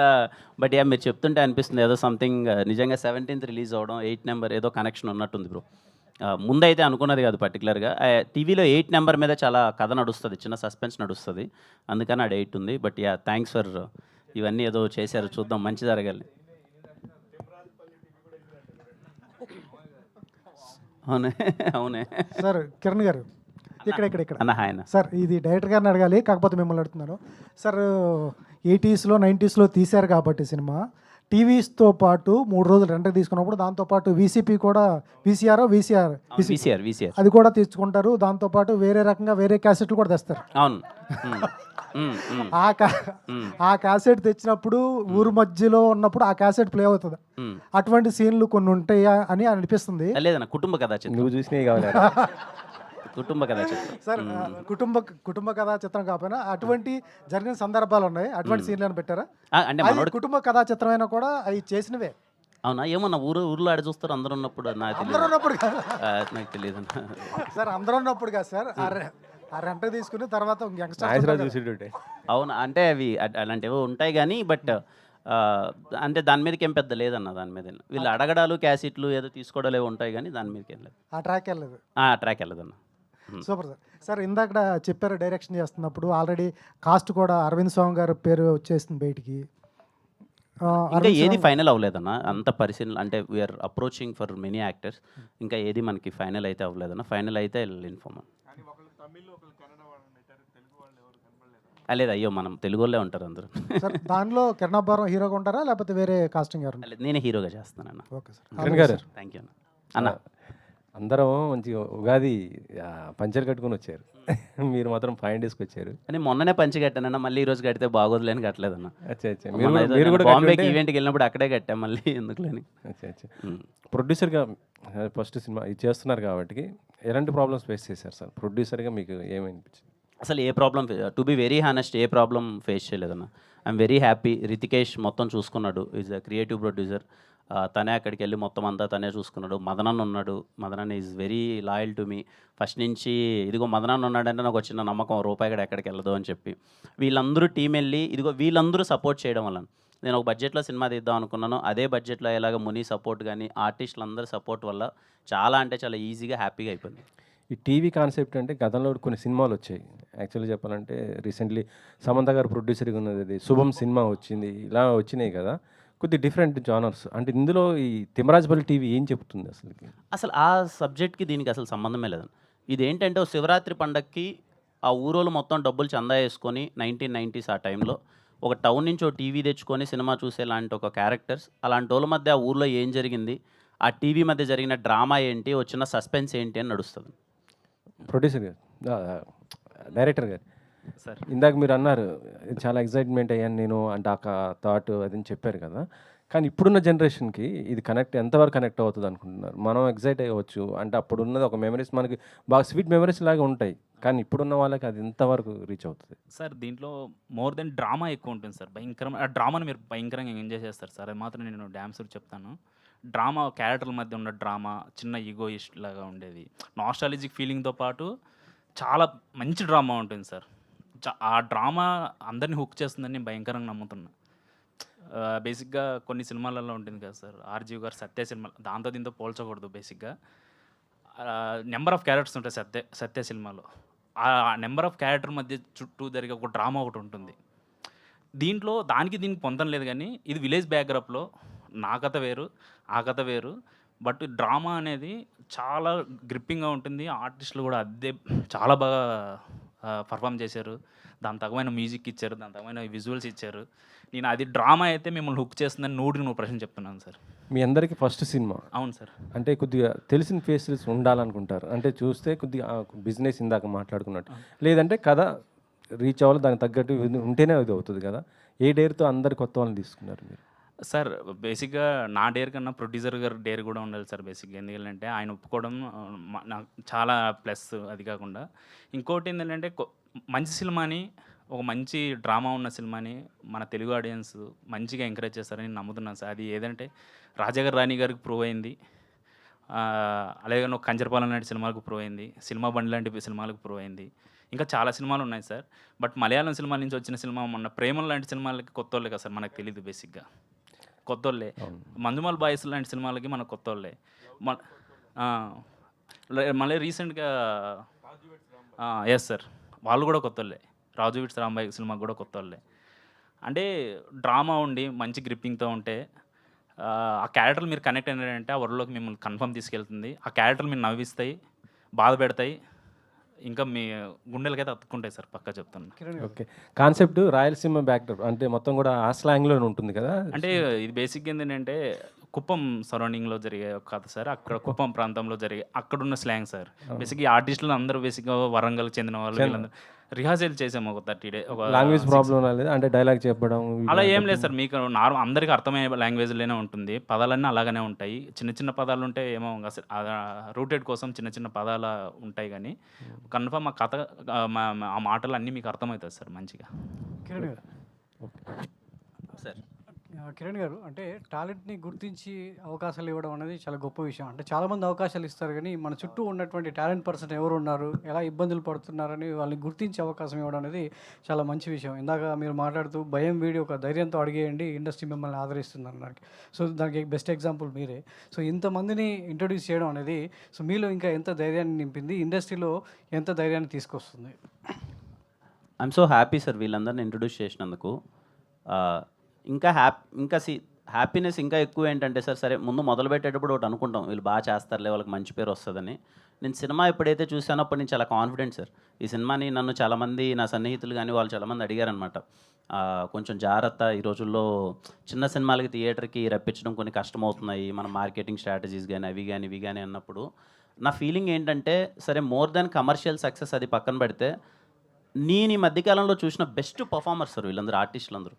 బట్ మీరు చెప్తుంటే అనిపిస్తుంది ఏదో సంథింగ్ నిజంగా 17th రిలీజ్ అవ్వడం 8 నెంబర్ ఏదో కనెక్షన్ ఉన్నట్టుంది బ్రో. ముందైతే అనుకున్నది కాదు పర్టికులర్గా. టీవీలో 8 నెంబర్ మీద చాలా కథ నడుస్తుంది, చిన్న సస్పెన్స్ నడుస్తుంది, అందుకని ఆ 8 ఉంది. బట్ థ్యాంక్స్ ఫర్ ఇవన్నీ ఏదో చేశారు, చూద్దాం మంచి జరగాలి. అవునే అవునే సార్ కిరణ్ గారు ఇక్కడ అన్న ఆయన సార్ ఇది డైరెక్టర్ గారిని అడగాలి, కాకపోతే మిమ్మల్ని అడుగుతున్నాను సార్. 80s లో 90s తీశారు కాబట్టి సినిమా టీవీస్తో పాటు 3 రోజులు రెంట్కి తీసుకున్నప్పుడు దాంతోపాటు వీసీపీ కూడా వీసీఆర్ విసిఆర్ అది కూడా తీసుకుంటారు. దాంతోపాటు వేరే రకంగా వేరే క్యాసెట్లు కూడా తెస్తారు. అవును. ఆ క్యాసెట్ తెచ్చినప్పుడు ఊరు మధ్యలో ఉన్నప్పుడు ఆ క్యాసెట్ ప్లే అవుతుంది. అటువంటి సీన్లు కొన్ని ఉంటాయా అని అనిపిస్తుంది. లేదన్న కుటుంబ కథా చిత్రం. నువ్వు చూసినవి కావాలి. కుటుంబ కథా చిత్రం సార్ కుటుంబ కథా చిత్రం కాకపోయినా అటువంటి జరిగిన సందర్భాలు ఉన్నాయి, అటువంటి సీన్లను పెట్టారా? అంటే అది మనోడు కుటుంబ కథా చిత్రమైనా కూడా అవి చేసినవే. అవునా ఏమో నా ఊర్లో ఆడ చూస్తారు అందరూ ఉన్నప్పుడు నాకు అందరూ ఉన్నప్పుడు కాదు నాకు తెలియదు సార్, అందరూ ఉన్నప్పుడు కాదు సార్. ఆ రెంట్ తీసుకుని తర్వాత యంగ్స్టర్ అవును అంటే అవి అలాంటివి ఉంటాయి కానీ బట్ అంటే దాని మీదకి ఏం పెద్ద లేదన్న. దాని మీద వీళ్ళు అడగడాలు క్యాసెట్లు ఏదో తీసుకోవడాలు ఏవో ఉంటాయి కానీ దాని మీదకి ఏం లేదు. ఆ ట్రాక్ వెళ్ళలేదు. ట్రాక్ వెళ్ళదన్న. Super sir. సార్ ఇందాక చెప్పారు డైరెక్షన్ చేస్తున్నప్పుడు ఆల్రెడీ కాస్ట్ కూడా అరవింద్ స్వామి గారి పేరు వచ్చేస్తుంది బయటికి. ఇంకా ఏది ఫైనల్ అవ్వలేదన్న. అంత పరిశీలన అంటే we are approaching for many actors. ఇంకా ఏది మనకి ఫైనల్ అయితే అవ్వలేదన్న. ఫైనల్ అయితే ఇన్ఫార్మ్. లేదు అయ్యో మనం తెలుగు వాళ్ళే ఉంటారు అందరూ. సార్ దానిలో కిరణాభారం హీరోగా ఉంటారా లేకపోతే వేరే కాస్టింగ్ గారు? నేనే హీరోగా చేస్తానన్న. Okay sir. గారు థ్యాంక్ యూ అన్న. అందరం మంచిగా ఉగాది పంచర్ కట్టుకుని వచ్చారు, మీరు మాత్రం 5 డేస్కి వచ్చారు. అని మొన్ననే పంచి కట్టానన్న. మళ్ళీ ఈ రోజు కడితే బాగోదులేని కట్టలేదన్న. మీరు కూడా బాంబేకి ఈవెంట్కి వెళ్ళినప్పుడు అక్కడే కట్టాం మళ్ళీ ఎందుకులేని. ప్రొడ్యూసర్గా ఫస్ట్ సినిమా ఇది చేస్తున్నారు కాబట్టి ఎలాంటి ప్రాబ్లమ్స్ ఫేస్ చేశారు సార్? ప్రొడ్యూసర్గా మీకు ఏమనిపించింది? అసలు ఏ problem to be very honest ఏ ప్రాబ్లం ఫేస్ చేయలేదన్న. I'm very happy. రితికేష్ మొత్తం చూసుకున్నాడు. Is a creative producer. తనే అక్కడికి వెళ్ళి మొత్తం అంతా తనే చూసుకున్నాడు. మదనన్న ఉన్నాడు. మదనన్న is very loyal to me. First నుంచి ఇదిగో మదనన్న ఉన్నాడంటే నాకు వచ్చిన నమ్మకం రూపాయి కూడా ఎక్కడికి వెళ్ళదు అని చెప్పి వీళ్ళందరూ టీం వెళ్ళి ఇదిగో వీళ్ళందరూ సపోర్ట్ చేయడం వల్ల నేను ఒక బడ్జెట్లో సినిమా తీద్దాం అనుకున్నాను. అదే బడ్జెట్లో ఎలాగ ముని సపోర్ట్ కానీ ఆర్టిస్టులందరూ సపోర్ట్ వల్ల చాలా అంటే చాలా ఈజీగా హ్యాపీగా అయిపోయింది. ఈ టీవీ కాన్సెప్ట్ అంటే గతంలో కొన్ని సినిమాలు వచ్చాయి. యాక్చువల్లీ చెప్పాలంటే రీసెంట్లీ సమంత గారు ప్రొడ్యూసర్గా ఉన్నది, అది శుభం సినిమా వచ్చింది, ఇలా వచ్చినాయి కదా, కొద్ది డిఫరెంట్ జానర్స్. అంటే ఇందులో ఈ తిమ్మరాజపల్లి టీవీ ఏం చెప్తుంది అసలు ఆ సబ్జెక్ట్కి దీనికి అసలు సంబంధమే లేదండి. ఇదేంటంటే ఓ శివరాత్రి పండగకి ఆ ఊరోళ్ళు మొత్తం డబ్బులు చందా వేసుకొని 1990s ఆ టైంలో ఒక టౌన్ నుంచి ఒక టీవీ తెచ్చుకొని సినిమా చూసేలాంటి ఒక క్యారెక్టర్స్, అలాంటి వాళ్ళ మధ్య ఆ ఊర్లో ఏం జరిగింది, ఆ టీవీ మధ్య జరిగిన డ్రామా ఏంటి, వచ్చిన సస్పెన్స్ ఏంటి అని నడుస్తుంది. ప్రొడ్యూసర్ గారు, డైరెక్టర్ గారు సార్ ఇందాక మీరు అన్నారు చాలా ఎక్సైట్మెంట్ అయ్యాను నేను అంటే ఆ థాట్ అది అని చెప్పారు కదా, కానీ ఇప్పుడున్న జనరేషన్కి ఇది ఎంతవరకు కనెక్ట్ అవుతుంది అనుకుంటున్నారు? మనం ఎక్సైట్ అయ్యవచ్చు అంటే అప్పుడున్నది ఒక మెమరీస్ మనకి బాగా స్వీట్ మెమరీస్ లాగా ఉంటాయి, కానీ ఇప్పుడున్న వాళ్ళకి అది ఎంతవరకు రీచ్ అవుతుంది? సార్ దీంట్లో మోర్ దెన్ డ్రామా ఎక్కువ ఉంటుంది సార్. భయంకరమైన ఆ డ్రామాని మీరు భయంకరంగా ఎంజాయ్ చేస్తారు సార్. అది మాత్రం నేను డ్యామ్సూర్ చెప్తాను. డ్రామా క్యారెక్టర్ల మధ్య ఉన్న డ్రామా చిన్న ఈగోయిస్ట్ లాగా ఉండేది, నాస్టాలజిక్ ఫీలింగ్తో పాటు చాలా మంచి డ్రామా ఉంటుంది సార్. ఆ డ్రామా అందరినీ హుక్ చేస్తుందని నేను భయంకరంగా నమ్ముతున్నా. బేసిక్గా కొన్ని సినిమాలలో ఉంటుంది కదా సార్, ఆర్జీవి గారు సత్య సినిమా, దాంతో దీంతో పోల్చకూడదు. బేసిక్గా నెంబర్ ఆఫ్ క్యారెక్టర్స్ ఉంటాయి సత్య సినిమాలో. ఆ నెంబర్ ఆఫ్ క్యారెక్టర్ మధ్య చుట్టూ జరిగే ఒక డ్రామా ఒకటి ఉంటుంది. దీంట్లో దీనికి పొందడం లేదు, కానీ ఇది విలేజ్ బ్యాక్డ్రాప్లో నా కథ వేరు ఆ కథ వేరు, బట్ డ్రామా అనేది చాలా గ్రిప్పింగ్గా ఉంటుంది. ఆర్టిస్టులు కూడా అదే చాలా బాగా పర్ఫామ్ చేశారు. దాని తగ్గమైన మ్యూజిక్ ఇచ్చారు, దాని తగ్గమైన విజువల్స్ ఇచ్చారు. నేను అది డ్రామా అయితే మిమ్మల్ని హుక్ చేస్తుందని 100% చెప్తున్నాను సార్. మీ అందరికీ ఫస్ట్ సినిమా. అవును సార్. అంటే కొద్దిగా తెలిసిన ఫేసెస్ ఉండాలనుకుంటారు, అంటే చూస్తే కొద్దిగా బిజినెస్ ఇందాక మాట్లాడుకున్నట్టు, లేదంటే కథ రీచ్ అవ్వాలి దానికి తగ్గట్టు ఉంటేనే అది అవుతుంది కదా. ఏ డేర్తో అందరు కొత్త వాళ్ళని తీసుకున్నారు మీరు? సార్ బేసిక్గా నా డేర్ కన్నా ప్రొడ్యూసర్ గారు డేర్ కూడా ఉండాలి సార్ బేసిక్గా. ఎందుకంటే ఆయన ఒప్పుకోవడం నాకు చాలా ప్లస్. అది కాకుండా ఇంకోటి ఏంటంటే మంచి సినిమాని, ఒక మంచి డ్రామా ఉన్న సినిమాని మన తెలుగు ఆడియన్స్ మంచిగా ఎంకరేజ్ చేస్తారని నమ్ముతున్నాను సార్. అది ఏదంటే రాజాగారు రాణి గారికి ప్రూవ్ అయింది, అలాగే ఒక కంచరపాలెం లాంటి సినిమాలకు ప్రూవ్ అయింది, సినిమా బండి లాంటి సినిమాలకు ప్రూవ్ అయింది. ఇంకా చాలా సినిమాలు ఉన్నాయి సార్. బట్ మలయాళం సినిమా నుంచి వచ్చిన సినిమా మొన్న ప్రేమం లాంటి సినిమాలకి కొత్త వాళ్ళే కదా సార్, మనకు తెలియదు. బేసిక్గా కొత్త వాళ్ళే. మంజుమాల్ బాయ్స్ లాంటి సినిమాలకి మనకు కొత్త వాళ్ళే. మళ్ళీ రీసెంట్గా ఎస్ సార్, వాళ్ళు కూడా కొత్త వాళ్ళే. రాజు విట్స్ రాంబాయ్ సినిమాకి కూడా కొత్త వాళ్ళే. అంటే డ్రామా ఉండి మంచి గ్రిప్పింగ్తో ఉంటే ఆ క్యారెక్టర్లు మీరు కనెక్ట్ అయినారంటే ఆ వరల్డ్లోకి మిమ్మల్ని కన్ఫర్మ్ తీసుకెళ్తుంది. ఆ క్యారెక్టర్లు మీరు నవ్విస్తాయి, బాధ పెడతాయి, ఇంకా మీ గుండెలకైతే అతుక్కుంటాయి సార్, పక్కా చెప్తున్నా. ఓకే. కాన్సెప్ట్ రాయలసీమ బ్యాక్డ్రాప్ అంటే మొత్తం కూడా ఆ స్లాంగ్‌లోనే ఉంటుంది కదా! అంటే ఇది బేసిక్గా ఏంటంటే కుప్పం సరౌండింగ్లో జరిగే ఒక కథ సార్. అక్కడ కుప్పం ప్రాంతంలో జరిగే అక్కడున్న స్లాంగ్ సార్. బేసిక్గా ఆర్టిస్టులు అందరూ బేసిక్గా వరంగల్కి చెందిన వాళ్ళు, వీళ్ళందరూ రిహార్సల్ చేసాము ఒక 30 డే, ఒక లాంగ్వేజ్ ప్రాబ్లం రాలేదా? అంటే డైలాగ్ చెప్పడం అలా ఏం లేదు సార్. మీకు అందరికీ అర్థమయ్యే లాంగ్వేజ్లోనే ఉంటుంది. పదాలన్నీ అలాగనే ఉంటాయి. చిన్న చిన్న పదాలు ఉంటే ఏమో రూటెడ్ కోసం చిన్న చిన్న పదాలు ఉంటాయి, కానీ కన్ఫర్మ్ ఆ కథ ఆ మాటలు అన్నీ మీకు అర్థమవుతుంది సార్ మంచిగా. కిరణ్ గారు సార్ కిరణ్ గారు అంటే టాలెంట్ని గుర్తించి అవకాశాలు ఇవ్వడం అనేది చాలా గొప్ప విషయం. అంటే చాలామంది అవకాశాలు ఇస్తారు, కానీ మన చుట్టూ ఉన్నటువంటి టాలెంట్ పర్సన్ ఎవరు ఉన్నారు, ఎలా ఇబ్బందులు పడుతున్నారని వాళ్ళని గుర్తించి అవకాశం ఇవ్వడం అనేది చాలా మంచి విషయం. ఇందాక మీరు మాట్లాడుతూ భయం వీడి ఒక ధైర్యంతో అడిగేయండి, ఇండస్ట్రీ మిమ్మల్ని ఆదరిస్తుంది అన్నారు. సో దానికి బెస్ట్ ఎగ్జాంపుల్ మీరే. సో ఇంతమందిని ఇంట్రొడ్యూస్ చేయడం అనేది సో మీలో ఇంకా ఎంత ధైర్యాన్ని నింపింది, ఇండస్ట్రీలో ఎంత ధైర్యాన్ని తీసుకొస్తుంది? ఐఎమ్ సో హ్యాపీ సార్ వీళ్ళందరిని ఇంట్రొడ్యూస్ చేసినందుకు. ఇంకా హ్యాపీనెస్ ఇంకా ఎక్కువ ఏంటంటే సార్, సరే ముందు మొదలు పెట్టేటప్పుడు ఒకటి అనుకుంటాం, వీళ్ళు బాగా చేస్తారులే, వాళ్ళకి మంచి పేరు వస్తుందని. నేను సినిమా ఎప్పుడైతే చూసానో అప్పుడు నేను చాలా కాన్ఫిడెంట్ సార్. ఈ సినిమాని నన్ను చాలామంది నా సన్నిహితులు కానీ వాళ్ళు చాలామంది అడిగారనమాట, కొంచెం జాగ్రత్త, ఈ రోజుల్లో చిన్న సినిమాలకి థియేటర్కి రప్పించడం కొన్ని కష్టమవుతున్నాయి, మన మార్కెటింగ్ స్ట్రాటజీస్ కానీ అవి కానీ ఇవి కానీ అన్నప్పుడు నా ఫీలింగ్ ఏంటంటే, సరే మోర్ దాన్ కమర్షియల్ సక్సెస్ అది పక్కన పెడితే, నేను ఈ మధ్యకాలంలో చూసిన బెస్ట్ పర్ఫార్మర్స్ సార్ వీళ్ళందరూ, ఆర్టిస్టులందరూ.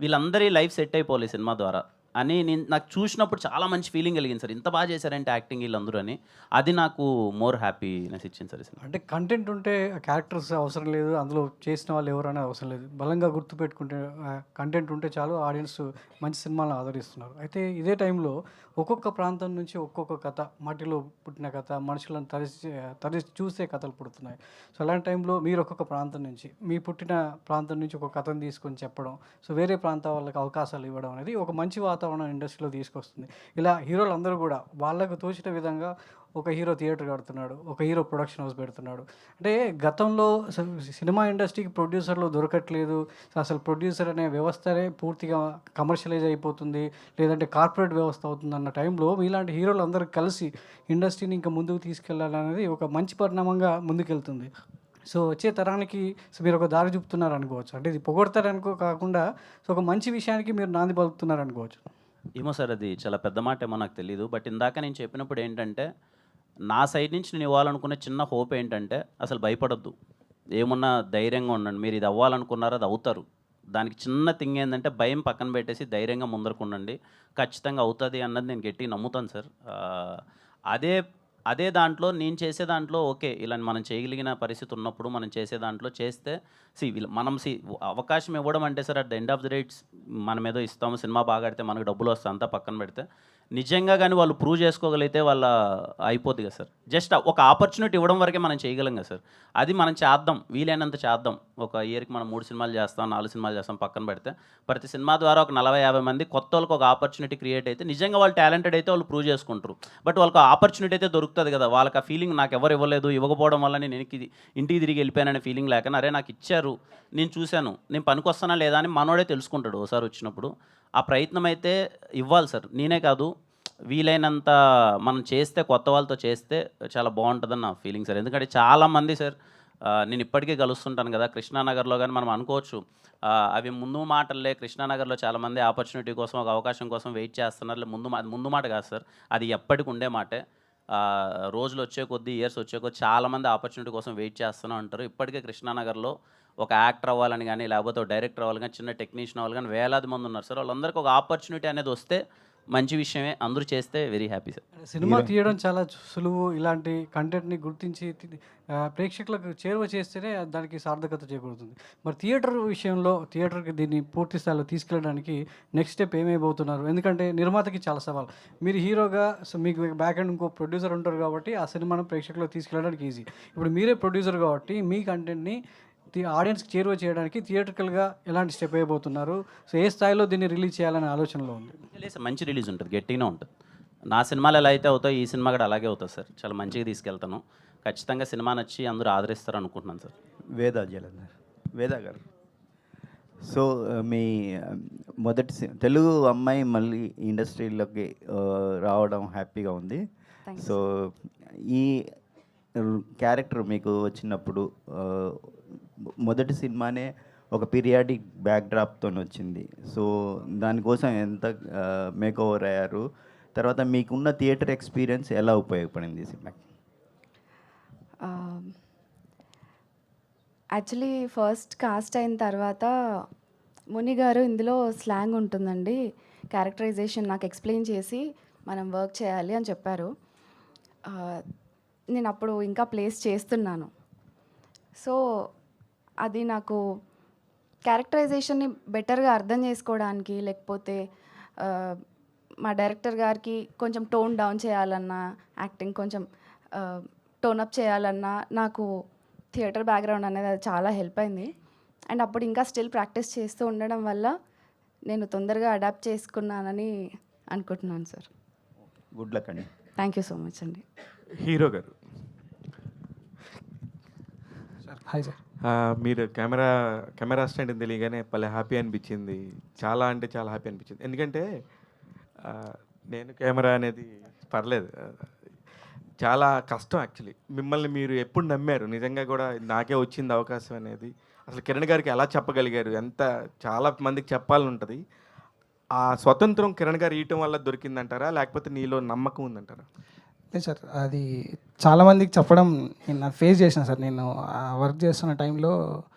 వీళ్ళందరి లైఫ్ సెట్ అయిపోవాలి సినిమా ద్వారా అని నాకు చూసినప్పుడు చాలా మంచి ఫీలింగ్ కలిగింది సార్. ఇంత బాగా చేశారంటే యాక్టింగ్ వీళ్ళందరూ అని, అది నాకు మోర్ హ్యాపీనెస్ ఇచ్చింది సార్. అంటే కంటెంట్ ఉంటే క్యారెక్టర్స్ అవసరం లేదు, అందులో చేసిన వాళ్ళు ఎవరైనా అవసరం లేదు, బలంగా గుర్తుపెట్టుకుంటే కంటెంట్ ఉంటే చాలు, ఆడియన్స్ మంచి సినిమాలను ఆదరిస్తున్నారు. అయితే ఇదే టైంలో ఒక్కొక్క ప్రాంతం నుంచి ఒక్కొక్క కథ, మట్టిలో పుట్టిన కథ, మనుషులను తరిచి చూసే కథలు పుడుతున్నాయి. సో అలాంటి టైంలో మీరు ఒక్కొక్క ప్రాంతం నుంచి, మీ పుట్టిన ప్రాంతం నుంచి ఒక కథను తీసుకొని చెప్పడం, సో వేరే ప్రాంతాల వాళ్ళకి అవకాశాలు ఇవ్వడం అనేది ఒక మంచి వాతావరణం ఇండస్ట్రీలో తీసుకొస్తుంది. ఇలా హీరోలు అందరూ కూడా వాళ్ళకు తోచిన విధంగా ఒక హీరో థియేటర్ కడుతున్నాడు, ఒక హీరో ప్రొడక్షన్ హౌస్ పెడుతున్నాడు. అంటే గతంలో సినిమా ఇండస్ట్రీకి ప్రొడ్యూసర్లు దొరకట్లేదు, అసలు ప్రొడ్యూసర్ అనే వ్యవస్థనే పూర్తిగా కమర్షియలైజ్ అయిపోతుంది, లేదంటే కార్పొరేట్ వ్యవస్థ అవుతుంది అన్న టైంలో మీలాంటి హీరోలు అందరూ కలిసి ఇండస్ట్రీని ఇంకా ముందుకు తీసుకెళ్లాలనేది ఒక మంచి పరిణామంగా ముందుకెళ్తుంది. సో వచ్చే తరానికి మీరు ఒక దారి చూపుతున్నారు అనుకోవచ్చు. అంటే ఇది పొగొడతారనుకో కాకుండా సో ఒక మంచి విషయానికి మీరు నాంది పలుకుతున్నారు అనుకోవచ్చు. ఏమో సార్, అది చాలా పెద్ద మాట ఏమో నాకు తెలియదు. బట్ ఇందాక నేను చెప్పినప్పుడు ఏంటంటే, నా సైడ్ నుంచి నేను ఇవ్వాలనుకునే చిన్న హోప్ ఏంటంటే, అసలు భయపడొద్దు, ఏమున్నా ధైర్యంగా ఉండండి. మీరు ఇది అవ్వాలనుకున్నారో అది అవుతారు. దానికి చిన్న థింగ్ ఏంటంటే, భయం పక్కన పెట్టేసి ధైర్యంగా ముందరకు ఉండండి, ఖచ్చితంగా అవుతుంది అన్నది నేను గట్టిగా నమ్ముతాను సార్. అదే దాంట్లో నేను చేసే దాంట్లో ఓకే, ఇలా మనం చేయగలిగిన పరిస్థితి ఉన్నప్పుడు మనం చేసే దాంట్లో చేస్తే మనం అవకాశం ఇవ్వడం అంటే sir, at the end of the rates మనం ఏదో ఇస్తాము, సినిమా బాగా ఆడితే మనకు డబ్బులు వస్తాయి, అంతా పక్కన పెడితే నిజంగా కానీ వాళ్ళు ప్రూవ్ చేసుకోగలిగితే వాళ్ళ అయిపోద్ది కదా సార్. జస్ట్ ఒక ఆపర్చునిటీ ఇవ్వడం వరకే మనం చేయగలం కదా సార్. అది మనం చేద్దాం, వీలైనంత చేద్దాం. ఒక ఇయర్కి మనం 3 సినిమాలు చేస్తాం, 4 సినిమాలు చేస్తాం, పక్కన పెడితే ప్రతి సినిమా ద్వారా ఒక 40-50 మంది కొత్త వాళ్ళకి ఒక ఆపర్చునిటీ క్రియేట్ అయితే, నిజంగా వాళ్ళు టాలెంటెడ్ అయితే వాళ్ళు ప్రూవ్ చేసుకుంటారు. బట్ వాళ్ళకి ఆపర్చునిటీ అయితే దొరుకుతుంది కదా, వాళ్ళకి ఆ ఫీలింగ్ నాకు ఎవరు ఇవ్వలేదు, ఇవ్వకపోవడం వల్ల నేను ఇంటికి తిరిగి వెళ్ళిపోయాననే ఫీలింగ్ లేక, అరే నాకు ఇచ్చారు, నేను చూశాను, నేను పనికొస్తానా లేదా అని మనోడే తెలుసుకుంటాడు ఒకసారి వచ్చినప్పుడు. ఆ ప్రయత్నం అయితే ఇవ్వాలి సార్. నేనే కాదు, వీలైనంత మనం చేస్తే, కొత్త వాళ్ళతో చేస్తే చాలా బాగుంటుందని నా ఫీలింగ్ సార్. ఎందుకంటే చాలామంది సార్, నేను ఇప్పటికీ కలుస్తుంటాను కదా కృష్ణానగర్లో, కానీ మనం అనుకోవచ్చు అవి ముందు మాటలే. కృష్ణానగర్లో చాలామంది ఆపర్చునిటీ కోసం, ఒక అవకాశం కోసం వెయిట్ చేస్తున్నారు. ముందు మాట కాదు సార్, అది ఎప్పటికి ఉండే మాటే. రోజులు వచ్చే కొద్దీ, ఇయర్స్ వచ్చే కొద్దీ చాలామంది ఆపర్చునిటీ కోసం వెయిట్ చేస్తూనే ఉంటారు. ఇప్పటికే కృష్ణానగర్లో ఒక యాక్టర్ అవ్వాలని కానీ, లేకపోతే ఒక డైరెక్టర్ అవ్వాలి కానీ, చిన్న టెక్నీషియన్ అవ్వాలి కానీ వేలాది మంది ఉన్నారు సార్. వాళ్ళందరికీ ఒక ఆపర్చునిటీ అనేది వస్తే మంచి విషయమే, అందరూ చేస్తే వెరీ హ్యాపీ సార్. సినిమా తీయడం చాలా సులువు, ఇలాంటి కంటెంట్ని గుర్తించి ప్రేక్షకులకు చేరువ చేస్తేనే దానికి సార్థకత చేకూరుతుంది. మరి థియేటర్ విషయంలో, థియేటర్కి దీన్ని పూర్తి స్థాయిలో తీసుకెళ్ళడానికి నెక్స్ట్ స్టెప్ ఏమైపోతున్నారు? ఎందుకంటే నిర్మాతకి చాలా సవాల్. మీరు హీరోగా మీకు బ్యాక్ ఎండ్ ఇంకో ప్రొడ్యూసర్ ఉంటారు కాబట్టి ఆ సినిమాను ప్రేక్షకులకు తీసుకెళ్ళడానికి ఈజీ. ఇప్పుడు మీరే ప్రొడ్యూసర్ కాబట్టి మీ కంటెంట్ని ఆడియన్స్కి చేరువ చేయడానికి థియేటర్కల్గా ఎలాంటి స్టెప్ అయిపోతున్నారు? సో ఏ స్థాయిలో దీన్ని రిలీజ్ చేయాలనే ఆలోచనలో ఉంది? లేదు, మంచి రిలీజ్ ఉంటుంది, గట్టిగానే ఉంటుంది. నా సినిమాలు ఎలా అయితే అవుతాయి, ఈ సినిమా కూడా అలాగే అవుతుంది సార్. చాలా మంచిగా తీసుకెళ్తాను, ఖచ్చితంగా సినిమా నచ్చి అందరూ ఆదరిస్తారు అనుకుంటున్నాను సార్. వేద గారు, సో మీ తెలుగు అమ్మాయి మళ్ళీ ఇండస్ట్రీలోకి రావడం హ్యాపీగా ఉంది. సో ఈ క్యారెక్టర్ మీకు వచ్చినప్పుడు మొదటి సినిమానే ఒక పీరియాడిక్ బ్యాక్డ్రాప్తో వచ్చింది. సో దానికోసం ఎంత మేక్ ఓవర్ అయ్యారు, తర్వాత మీకున్న థియేటర్ ఎక్స్పీరియన్స్ ఎలా ఉపయోగపడింది ఈ సినిమాకి? యాక్చువల్లీ ఫస్ట్ కాస్ట్ అయిన తర్వాత ముని గారు ఇందులో స్లాంగ్ ఉంటుందండి, క్యారెక్టరైజేషన్ నాకు ఎక్స్ప్లెయిన్ చేసి మనం వర్క్ చేయాలి అని చెప్పారు. నేను అప్పుడు ఇంకా ప్లేస్ చేస్తున్నాను. సో అది నాకు క్యారెక్టరైజేషన్ని బెటర్గా అర్థం చేసుకోవడానికి, లేకపోతే మా డైరెక్టర్ గారికి కొంచెం టోన్ డౌన్ చేయాలన్నా, యాక్టింగ్ కొంచెం టోన్ అప్ చేయాలన్నా నాకు థియేటర్ బ్యాక్గ్రౌండ్ అనేది అది చాలా హెల్ప్ అయింది. అండ్ అప్పుడు ఇంకా స్టిల్ ప్రాక్టీస్ చేస్తూ ఉండడం వల్ల నేను తొందరగా అడాప్ట్ చేసుకున్నానని అనుకుంటున్నాను సార్. గుడ్ లక్ అండి. థ్యాంక్ యూ సో మచ్ అండి. హీరో గారు, హాయ్ సార్. మీరు కెమెరా అసిస్టెంట్ అని తెలియగానే భలే హ్యాపీ అనిపించింది. చాలా అంటే చాలా హ్యాపీ అనిపించింది. ఎందుకంటే నేను కెమెరా అనేది పర్లేదు, చాలా కష్టం యాక్చువల్లీ. మిమ్మల్ని మీరు ఎప్పుడు నమ్మారు? నిజంగా కూడా నాకే వచ్చింది అవకాశం అనేది. అసలు కిరణ్ గారికి ఎలా చెప్పగలిగారు? ఎంత చాలా మందికి చెప్పాలని ఉంటుంది. ఆ స్వతంత్రం కిరణ్ గారు ఇవ్వటం వల్ల దొరికిందంటారా, లేకపోతే నీలో నమ్మకం ఉందంటారా? లేదు సార్, అది చాలామందికి చెప్పడం నేను ఫేస్ చేసిన సార్. నేను వర్క్ చేస్తున్న టైంలో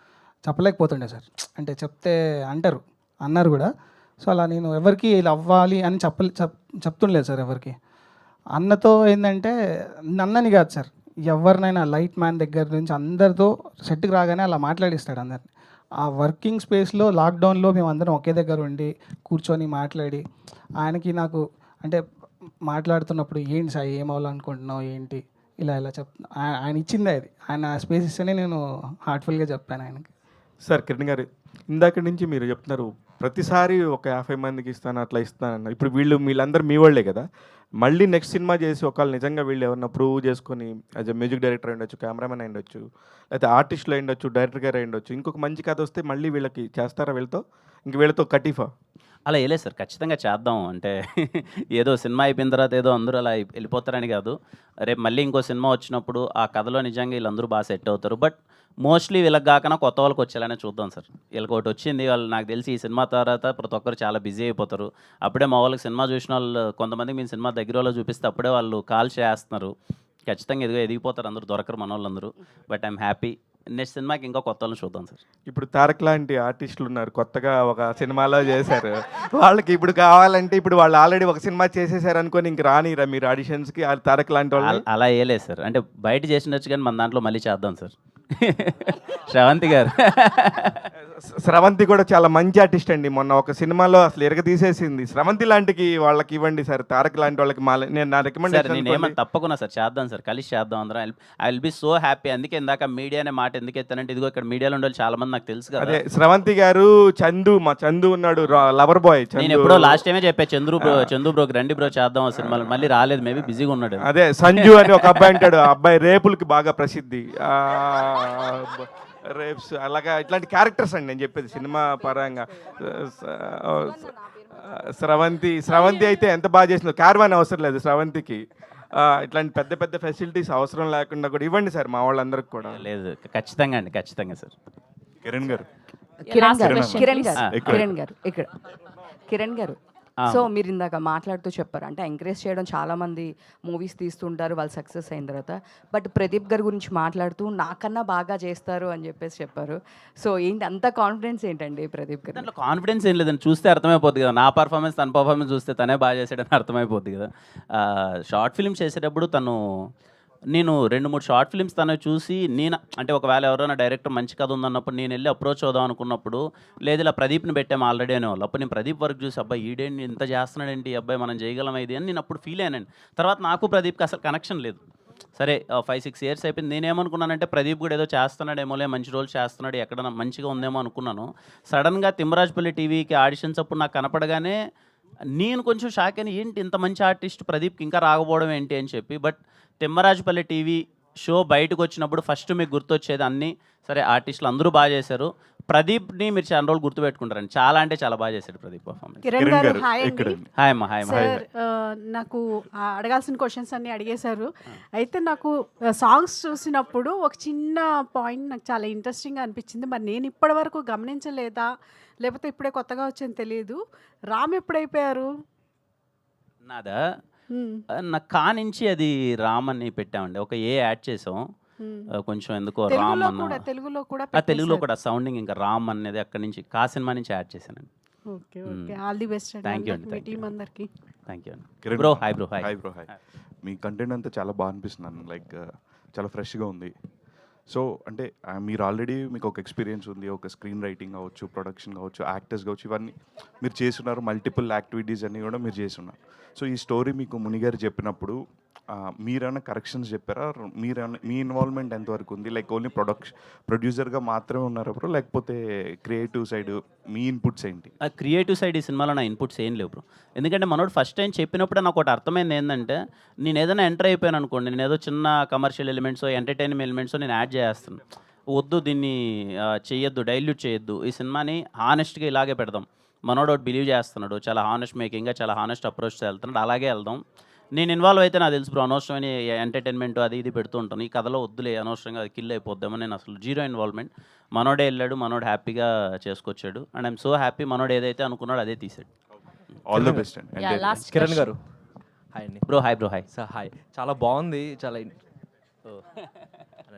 చెప్పలేకపోతుండే సార్. అంటే చెప్తే అన్నారు కూడా. సో అలా నేను ఎవరికి ఇలా అవ్వాలి అని చెప్తుండలేదు సార్ ఎవరికి. అన్నతో ఏంటంటే నన్నని కాదు సార్, ఎవరినైనా లైట్ మ్యాన్ దగ్గర నుంచి అందరితో సెట్కి రాగానే అలా మాట్లాడిస్తాడు అందరిని. ఆ వర్కింగ్ స్పేస్లో లాక్డౌన్లో మేము అందరం ఒకే దగ్గర ఉండి కూర్చొని మాట్లాడి ఆయనకి నాకు అంటే మాట్లాడుతున్నప్పుడు ఏంటి సాయి ఏమవ్వాలనుకుంటున్నావు ఏంటి ఇలా ఆయన ఇచ్చిందే అది. ఆయన స్పేస్ ఇస్తేనే నేను హార్ట్ఫుల్గా చెప్పాను ఆయనకి. సార్ కిరణ్ గారు, ఇందాక నుంచి మీరు చెప్తున్నారు ప్రతిసారి ఒక 50 మందికి ఇస్తాను అట్లా ఇస్తానన్నారు. ఇప్పుడు వీళ్ళందరూ మీ వాళ్ళే కదా. మళ్ళీ నెక్స్ట్ సినిమా చేసి ఒకళ్ళు నిజంగా వీళ్ళు ఎవరన్నా ప్రూవ్ చేసుకొని యాజ్ ఎ మ్యూజిక్ డైరెక్టర్ అయి ఉండొచ్చు, కెమెరామెన్ అయి ఉండొచ్చు, లేకపోతే ఆర్టిస్టులు అయి ఉండొచ్చు, డైరెక్టర్ గారు అయి ఉండొచ్చు, ఇంకొక మంచి కథ వస్తే మళ్ళీ వీళ్ళకి చేస్తారా? వీళ్ళతో కటీఫా? అలా వేయలేదు సార్, ఖచ్చితంగా చేద్దాం. అంటే ఏదో సినిమా అయిపోయిన తర్వాత ఏదో అందరూ అలా వెళ్ళిపోతారని కాదు. రేపు మళ్ళీ ఇంకో సినిమా వచ్చినప్పుడు ఆ కథలో నిజంగా వీళ్ళందరూ బాగా సెట్ అవుతారు. బట్ మోస్ట్లీ వీళ్ళకి కాకనా కొత్త వాళ్ళకి వచ్చేలానే చూద్దాం సార్. వీళ్ళకి ఒకటి వచ్చింది, వాళ్ళు నాకు తెలిసి ఈ సినిమా తర్వాత ప్రతి ఒక్కరు చాలా బిజీ అయిపోతారు. అప్పుడే మా వాళ్ళకి సినిమా చూసిన వాళ్ళు కొంతమందికి మేము సినిమా దగ్గర వాళ్ళు చూపిస్తే అప్పుడే వాళ్ళు కాల్ చేస్తున్నారు. ఖచ్చితంగా ఎదిగిపోతారు అందరూ, దొరకరు మన వాళ్ళందరూ. But I'm happy. నెక్స్ట్ సినిమాకి ఇంకా కొత్త వాళ్ళని చూద్దాం సార్. ఇప్పుడు తారక్ లాంటి ఆర్టిస్టులు ఉన్నారు, కొత్తగా ఒక సినిమాలో చేశారు. వాళ్ళకి ఇప్పుడు కావాలంటే ఇప్పుడు వాళ్ళు ఆల్రెడీ ఒక సినిమా చేసేసారు అనుకొని ఇంక రానిరా మీరు ఆడిషన్స్కి? తారక్ లాంటి వాళ్ళు అలా వేయలేదు సార్. అంటే బయట చేసినచ్చు కానీ మన దాంట్లో మళ్ళీ చేద్దాం సార్. శ్రవంతి గారు, స్రవంతి కూడా చాలా మంచి ఆర్టిస్ట్ అండి. మొన్న ఒక సినిమాలో అసలు ఎరగ తీసేసింది. స్రవంతి లాంటికి వాళ్ళకి ఇవ్వండి సార్, తారక్ లాంటి వాళ్ళకి. నేను నా రికమెండేషన్ తప్పకుండా సార్ చేద్దాం సార్, కలిసి చేద్దాం అందరం. I will be so happy. అందుకే ఇందాక మీడియా అనే మాట ఎందుకు ఎత్తానంటే ఇదిగో ఇక్కడ మీడియాలో ఉండే చాలా మంది నాకు తెలుసు కదా. అదే స్రవంతి గారు, మా చందు ఉన్నాడు, లవర్ బాయ్. నేను ఎప్పుడో లాస్ట్ టైమే చెప్పా చందు బ్రోకి రండి బ్రో చేద్దాం ఆ సినిమాలు. మళ్ళీ రాలేదు, మేబీ బిజీగా ఉన్నాడు. అదే సంజు అని ఒక అబ్బాయి అంటాడు, ఆ అబ్బాయి రేపులకి బాగా ప్రసిద్ధి. రేప్స్ అలాగా ఇట్లాంటి క్యారెక్టర్స్ అండి నేను చెప్పేది సినిమా పరంగా. స్రవంతి అయితే ఎంత బాగా చేసిందో. క్యారవాన్ అవసరం లేదు స్రవంతికి. ఇట్లాంటి పెద్ద పెద్ద ఫెసిలిటీస్ అవసరం లేకుండా కూడా ఇవ్వండి సార్ మా వాళ్ళందరికి కూడా. లేదు ఖచ్చితంగా అండి, ఖచ్చితంగా సార్. కిరణ్ గారు, కిరణ్ గారు సో మీరు ఇందాక మాట్లాడుతూ చెప్పారు అంటే ఎంకరేజ్ చేయడం చాలామంది మూవీస్ తీస్తుంటారు వాళ్ళు సక్సెస్ అయిన తర్వాత. బట్ ప్రదీప్ గారి గురించి మాట్లాడుతూ నాకన్నా బాగా చేస్తారు అని చెప్పారు. సో ఏంటి అంత కాన్ఫిడెన్స్ ఏంటండి ప్రదీప్ గారు? దాంట్లో కాన్ఫిడెన్స్ ఏం లేదండి, చూస్తే అర్థమైపోద్ది కదా. నా పర్ఫార్మెన్స్ తన పర్ఫార్మెన్స్ చూస్తే తనే బాగా చేసాడని అర్థమైపోద్ది కదా. షార్ట్ ఫిల్మ్స్ చేసేటప్పుడు నేను 2-3 షార్ట్ ఫిల్మ్స్ తను చూసి అంటే ఒకవేళ ఎవరైనా డైరెక్టర్ మంచి కథ ఉందన్నప్పుడు నేను వెళ్ళి అప్రోచ్ అవుదాం అనుకున్నప్పుడు లేదు ఇలా ప్రదీప్ని పెట్టాము ఆల్రెడీ అనేవాళ్ళు. అప్పుడు నేను ప్రదీప్ వర్క్ చూసి అబ్బాయి ఈడేంటి ఇంత చేస్తున్నాడేంటి అబ్బాయి మనం చేయగలం ఇది అని నేను అప్పుడు ఫీల్ అయ్యానండి. తర్వాత నాకు ప్రదీప్కి అసలు కనెక్షన్ లేదు. సరే 5-6 ఇయర్స్ అయిపోయింది. నేనేమనుకున్నానంటే ప్రదీప్ కూడా ఏదో చేస్తున్నాడేమోలే, మంచి రోల్ చేస్తున్నాడు, ఎక్కడ మంచిగా ఉందేమో అనుకున్నాను. సడన్గా తిమ్మరాజుపల్లి టీవీకి ఆడిషన్స్ అప్పుడు నాకు కనపడగానే నేను కొంచెం షాక్ అయిన, ఏంటి ఇంత మంచి ఆర్టిస్ట్ ప్రదీప్కి ఇంకా రాకపోవడం ఏంటి అని చెప్పి. బట్ తిమ్మరాజుపల్లి టీవీ షో బయటకు వచ్చినప్పుడు ఫస్ట్ మీకు గుర్తొచ్చేది అన్నీ సరే ఆర్టిస్టులు అందరూ బాగా చేశారు, ప్రదీప్ని మీరు చాలా రోజులు గుర్తుపెట్టుకుంటారండి. చాలా అంటే చాలా బాగా చేశాడు ప్రదీప్ పర్ఫార్మెన్స్. కిరణ్ గారు హాయ్ అండి. హాయ్ అమ్మా, హాయ్ అమ్మా. సార్ నాకు అడగాల్సిన క్వశ్చన్స్ అన్ని అడిగేశారు. అయితే నాకు సాంగ్స్ చూసినప్పుడు ఒక చిన్న పాయింట్ నాకు చాలా ఇంట్రెస్టింగ్గా అనిపించింది. మరి నేను ఇప్పటి వరకు గమనించలేదా లేకపోతే ఇప్పుడే కొత్తగా వచ్చని తెలియదు, రామ్ ఎప్పుడైపోయారు? నాదా నాకు కానించి అది రామ్ అని పెట్టామండి. ఒక ఏ యాడ్ చేసాం కొంచెం ఎందుకో రామ్ అన్న. తెలుగులో కూడా సౌండింగ్ ఇంకా రామ్ అనేది అక్కడి నుంచి సినిమా నుంచి యాడ్ చేశానండి. Okay okay, all the best thank you అండి. మీ టీం అందరికి థ్యాంక్ యూ అండి. Bro hi bro. Hi bro. Hi. మీ కంటెంట్ అంతా చాలా బాగా అనిపిస్తున్నాను, లైక్ చాలా ఫ్రెష్గా ఉంది. సో అంటే మీరు ఆల్రెడీ మీకు ఒక ఎక్స్పీరియన్స్ ఉంది, ఒక స్క్రీన్ రైటింగ్ కావచ్చు, ప్రొడక్షన్ కావచ్చు, యాక్టర్స్ కావచ్చు, ఇవన్నీ మీరు చేస్తున్నారు. మల్టిపుల్ యాక్టివిటీస్ అన్నీ కూడా మీరు చేస్తున్నారు. సో ఈ స్టోరీ మీకు మునిగారు చెప్పినప్పుడు మీరైనా కరెక్షన్స్ చెప్పారా? మీ ఇన్వాల్వ్మెంట్ ఎంతవరకు ఉంది? లైక్ ఓన్లీ ప్రొడ్యూసర్గా మాత్రమే ఉన్నారా బ్రో, లేకపోతే క్రియేటివ్ సైడ్ మీ ఇన్పుట్స్ ఏంటి? ఆ క్రియేటివ్ సైడ్ ఈ సినిమాలో నా ఇన్పుట్స్ ఏం లేవు బ్రో. ఎందుకంటే మనోడు ఫస్ట్ టైం చెప్పినప్పుడే నాకు ఒకటి అర్థమైంది ఏంటంటే, నేను ఏదైనా ఎంటర్ అయిపోయాను అనుకోండి, నేను ఏదో చిన్న కమర్షియల్ ఎలిమెంట్స్, ఎంటర్టైన్మెంట్ ఎలిమెంట్స్ నేను యాడ్ చేస్తాను. వద్దు దీన్ని చేయొద్దు, డైల్యూట్ చేయొద్దు, ఈ సినిమాని హానెస్ట్గా ఇలాగే పెడదాం. మనోడు ఒకటి బిలీవ్ చేస్తున్నాడు, చాలా హానెస్ట్ మేకింగ్గా, చాలా హానెస్ట్ అప్రోచ్తో వెళ్తున్నాడు, అలాగే వెళ్దాం. నేను ఇన్వాల్వ్ అయితే నాకు తెలుసు బ్రో, అనవసరమైన ఎంటర్టైన్మెంట్ అది ఇది పెడుతూ ఉంటాను. ఈ కథలో వద్దులే, అనవసరంగా అది కిల్ అయిపోద్దామని నేను అసలు జీరో ఇన్వాల్వ్మెంట్. మనోడే వెళ్ళాడు, మనోడు హ్యాపీగా చేసుకొచ్చాడు. అండ్ ఐఎమ్ సో హ్యాపీ, మనోడు ఏదైతే అనుకున్నాడో అదే తీసాడు. ఆల్ ది బెస్ట్ అండి. కిరణ్ గారు హాయ్ అండి. Bro hi bro. Hi sir. Hi. చాలా బాగుంది, చాలా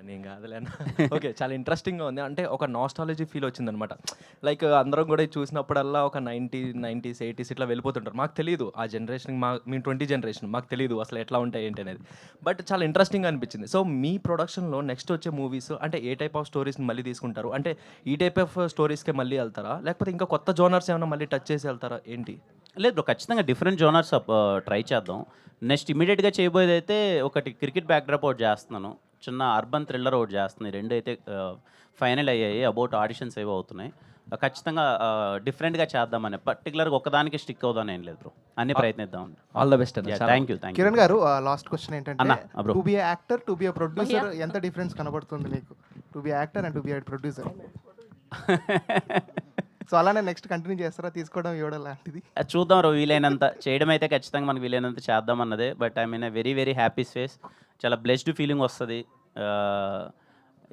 నేను కాదులేనా. ఓకే, చాలా ఇంట్రెస్టింగ్గా ఉంది. అంటే ఒక నాస్టాలజీ ఫీల్ వచ్చిందనమాట. లైక్ అందరం కూడా చూసినప్పుడల్లా ఒక 90s 80s ఇట్లా వెళ్ళిపోతుంటారు. మాకు తెలియదు ఆ జనరేషన్, మీ 20 జనరేషన్, మాకు తెలియదు అసలు ఎట్లా ఉంటాయి ఏంటి అనేది. బట్ చాలా ఇంట్రెస్టింగ్గా అనిపించింది. సో మీ ప్రొడక్షన్లో నెక్స్ట్ వచ్చే మూవీస్ అంటే ఏ టైప్ ఆఫ్ స్టోరీస్ని మళ్ళీ తీసుకుంటారు? అంటే ఈ టైప్ ఆఫ్ స్టోరీస్కే మళ్ళీ వెళ్తారా, లేకపోతే ఇంకా కొత్త జోనర్స్ ఏమైనా మళ్ళీ టచ్ చేసి వెళ్తారా ఏంటి? లేదు బ్రో, ఖచ్చితంగా డిఫరెంట్ జోనర్స్ ట్రై చేద్దాం. నెక్స్ట్ ఇమీడియట్గా చేయబోయేది అయితే ఒకటి క్రికెట్ బ్యాక్డ్రాప్ ఒకటి చేస్తున్నాను, చిన్న అర్బన్ థ్రిల్లర్ ఒకటి చేస్తున్నాయి. రెండు అయితే ఫైనల్ అయ్యాయి, అబౌట్ ఆడిషన్స్ ఏవో అవుతున్నాయి. ఖచ్చితంగా డిఫరెంట్గా చేద్దామని, పర్టికులర్గా ఒకదానికి స్టిక్ అవుదాం ఏం లేదు బ్రో, అన్ని ప్రయత్నిద్దాం. All the best. Thank you. Kiran గారు లాస్ట్ క్వశ్చన్ ఏంటంటే, to be actor, to be producer ఎంత డిఫరెన్స్ కనబడుతుంది మీకు? To be actor and to be producer. So అలానే నెక్స్ట్ కంటిన్యూ చేస్తారా తీసుకోవడం ఇవ్వడం లాంటిది? చూద్దాం రో, వీలైనంత చేయడం అయితే ఖచ్చితంగా మనకు వీలైనంత చేద్దాం అన్నదే. But I mean very very happy space, చాలా బ్లెస్డ్ ఫీలింగ్ వస్తుంది.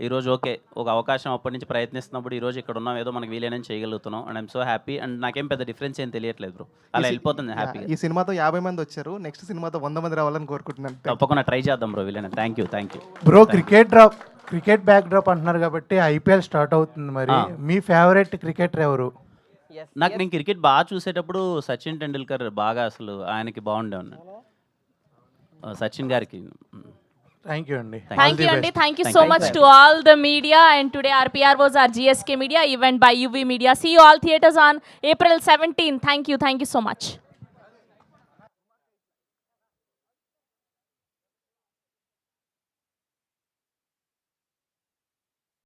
ఈరోజు ఓకే, ఒక అవకాశం అప్పటి నుంచి ప్రయత్నిస్తున్నప్పుడు ఈరోజు ఇక్కడ ఉన్నాం, ఏదో మనకు వీలైనా చేయగలుగుతున్నాం. And I'm so happy. And నాకేం పెద్ద డిఫరెన్స్ ఏం తెలియట్లేదు బ్రో, అలా వెళ్ళిపోతుంది హ్యాపీగా. ఈ సినిమాతో 50 మంది వచ్చారు, నెక్స్ట్ సినిమాతో 100 మంది రావాలని కోరుకుంటున్నాను. తప్పకుండా ట్రై చేద్దాం బ్రో, వీలైనా. Thank you. Bro cricket backdrop అంటున్నారు కాబట్టి ఐపీఎల్ స్టార్ట్ అవుతుంది, మరి మీ ఫేవరెట్ క్రికెటర్ ఎవరు? నాకు నేను క్రికెట్ బాగా చూసేటప్పుడు సచిన్ టెండూల్కర్ బాగా, అసలు ఆయనకి బాగుండే ఉన్నాడు, సచిన్ గారికి. Thank you అండి. Thank you so much to all the media, and today RPR was our GSK media event by UV Media. See you all theaters on April 17. Thank you so much.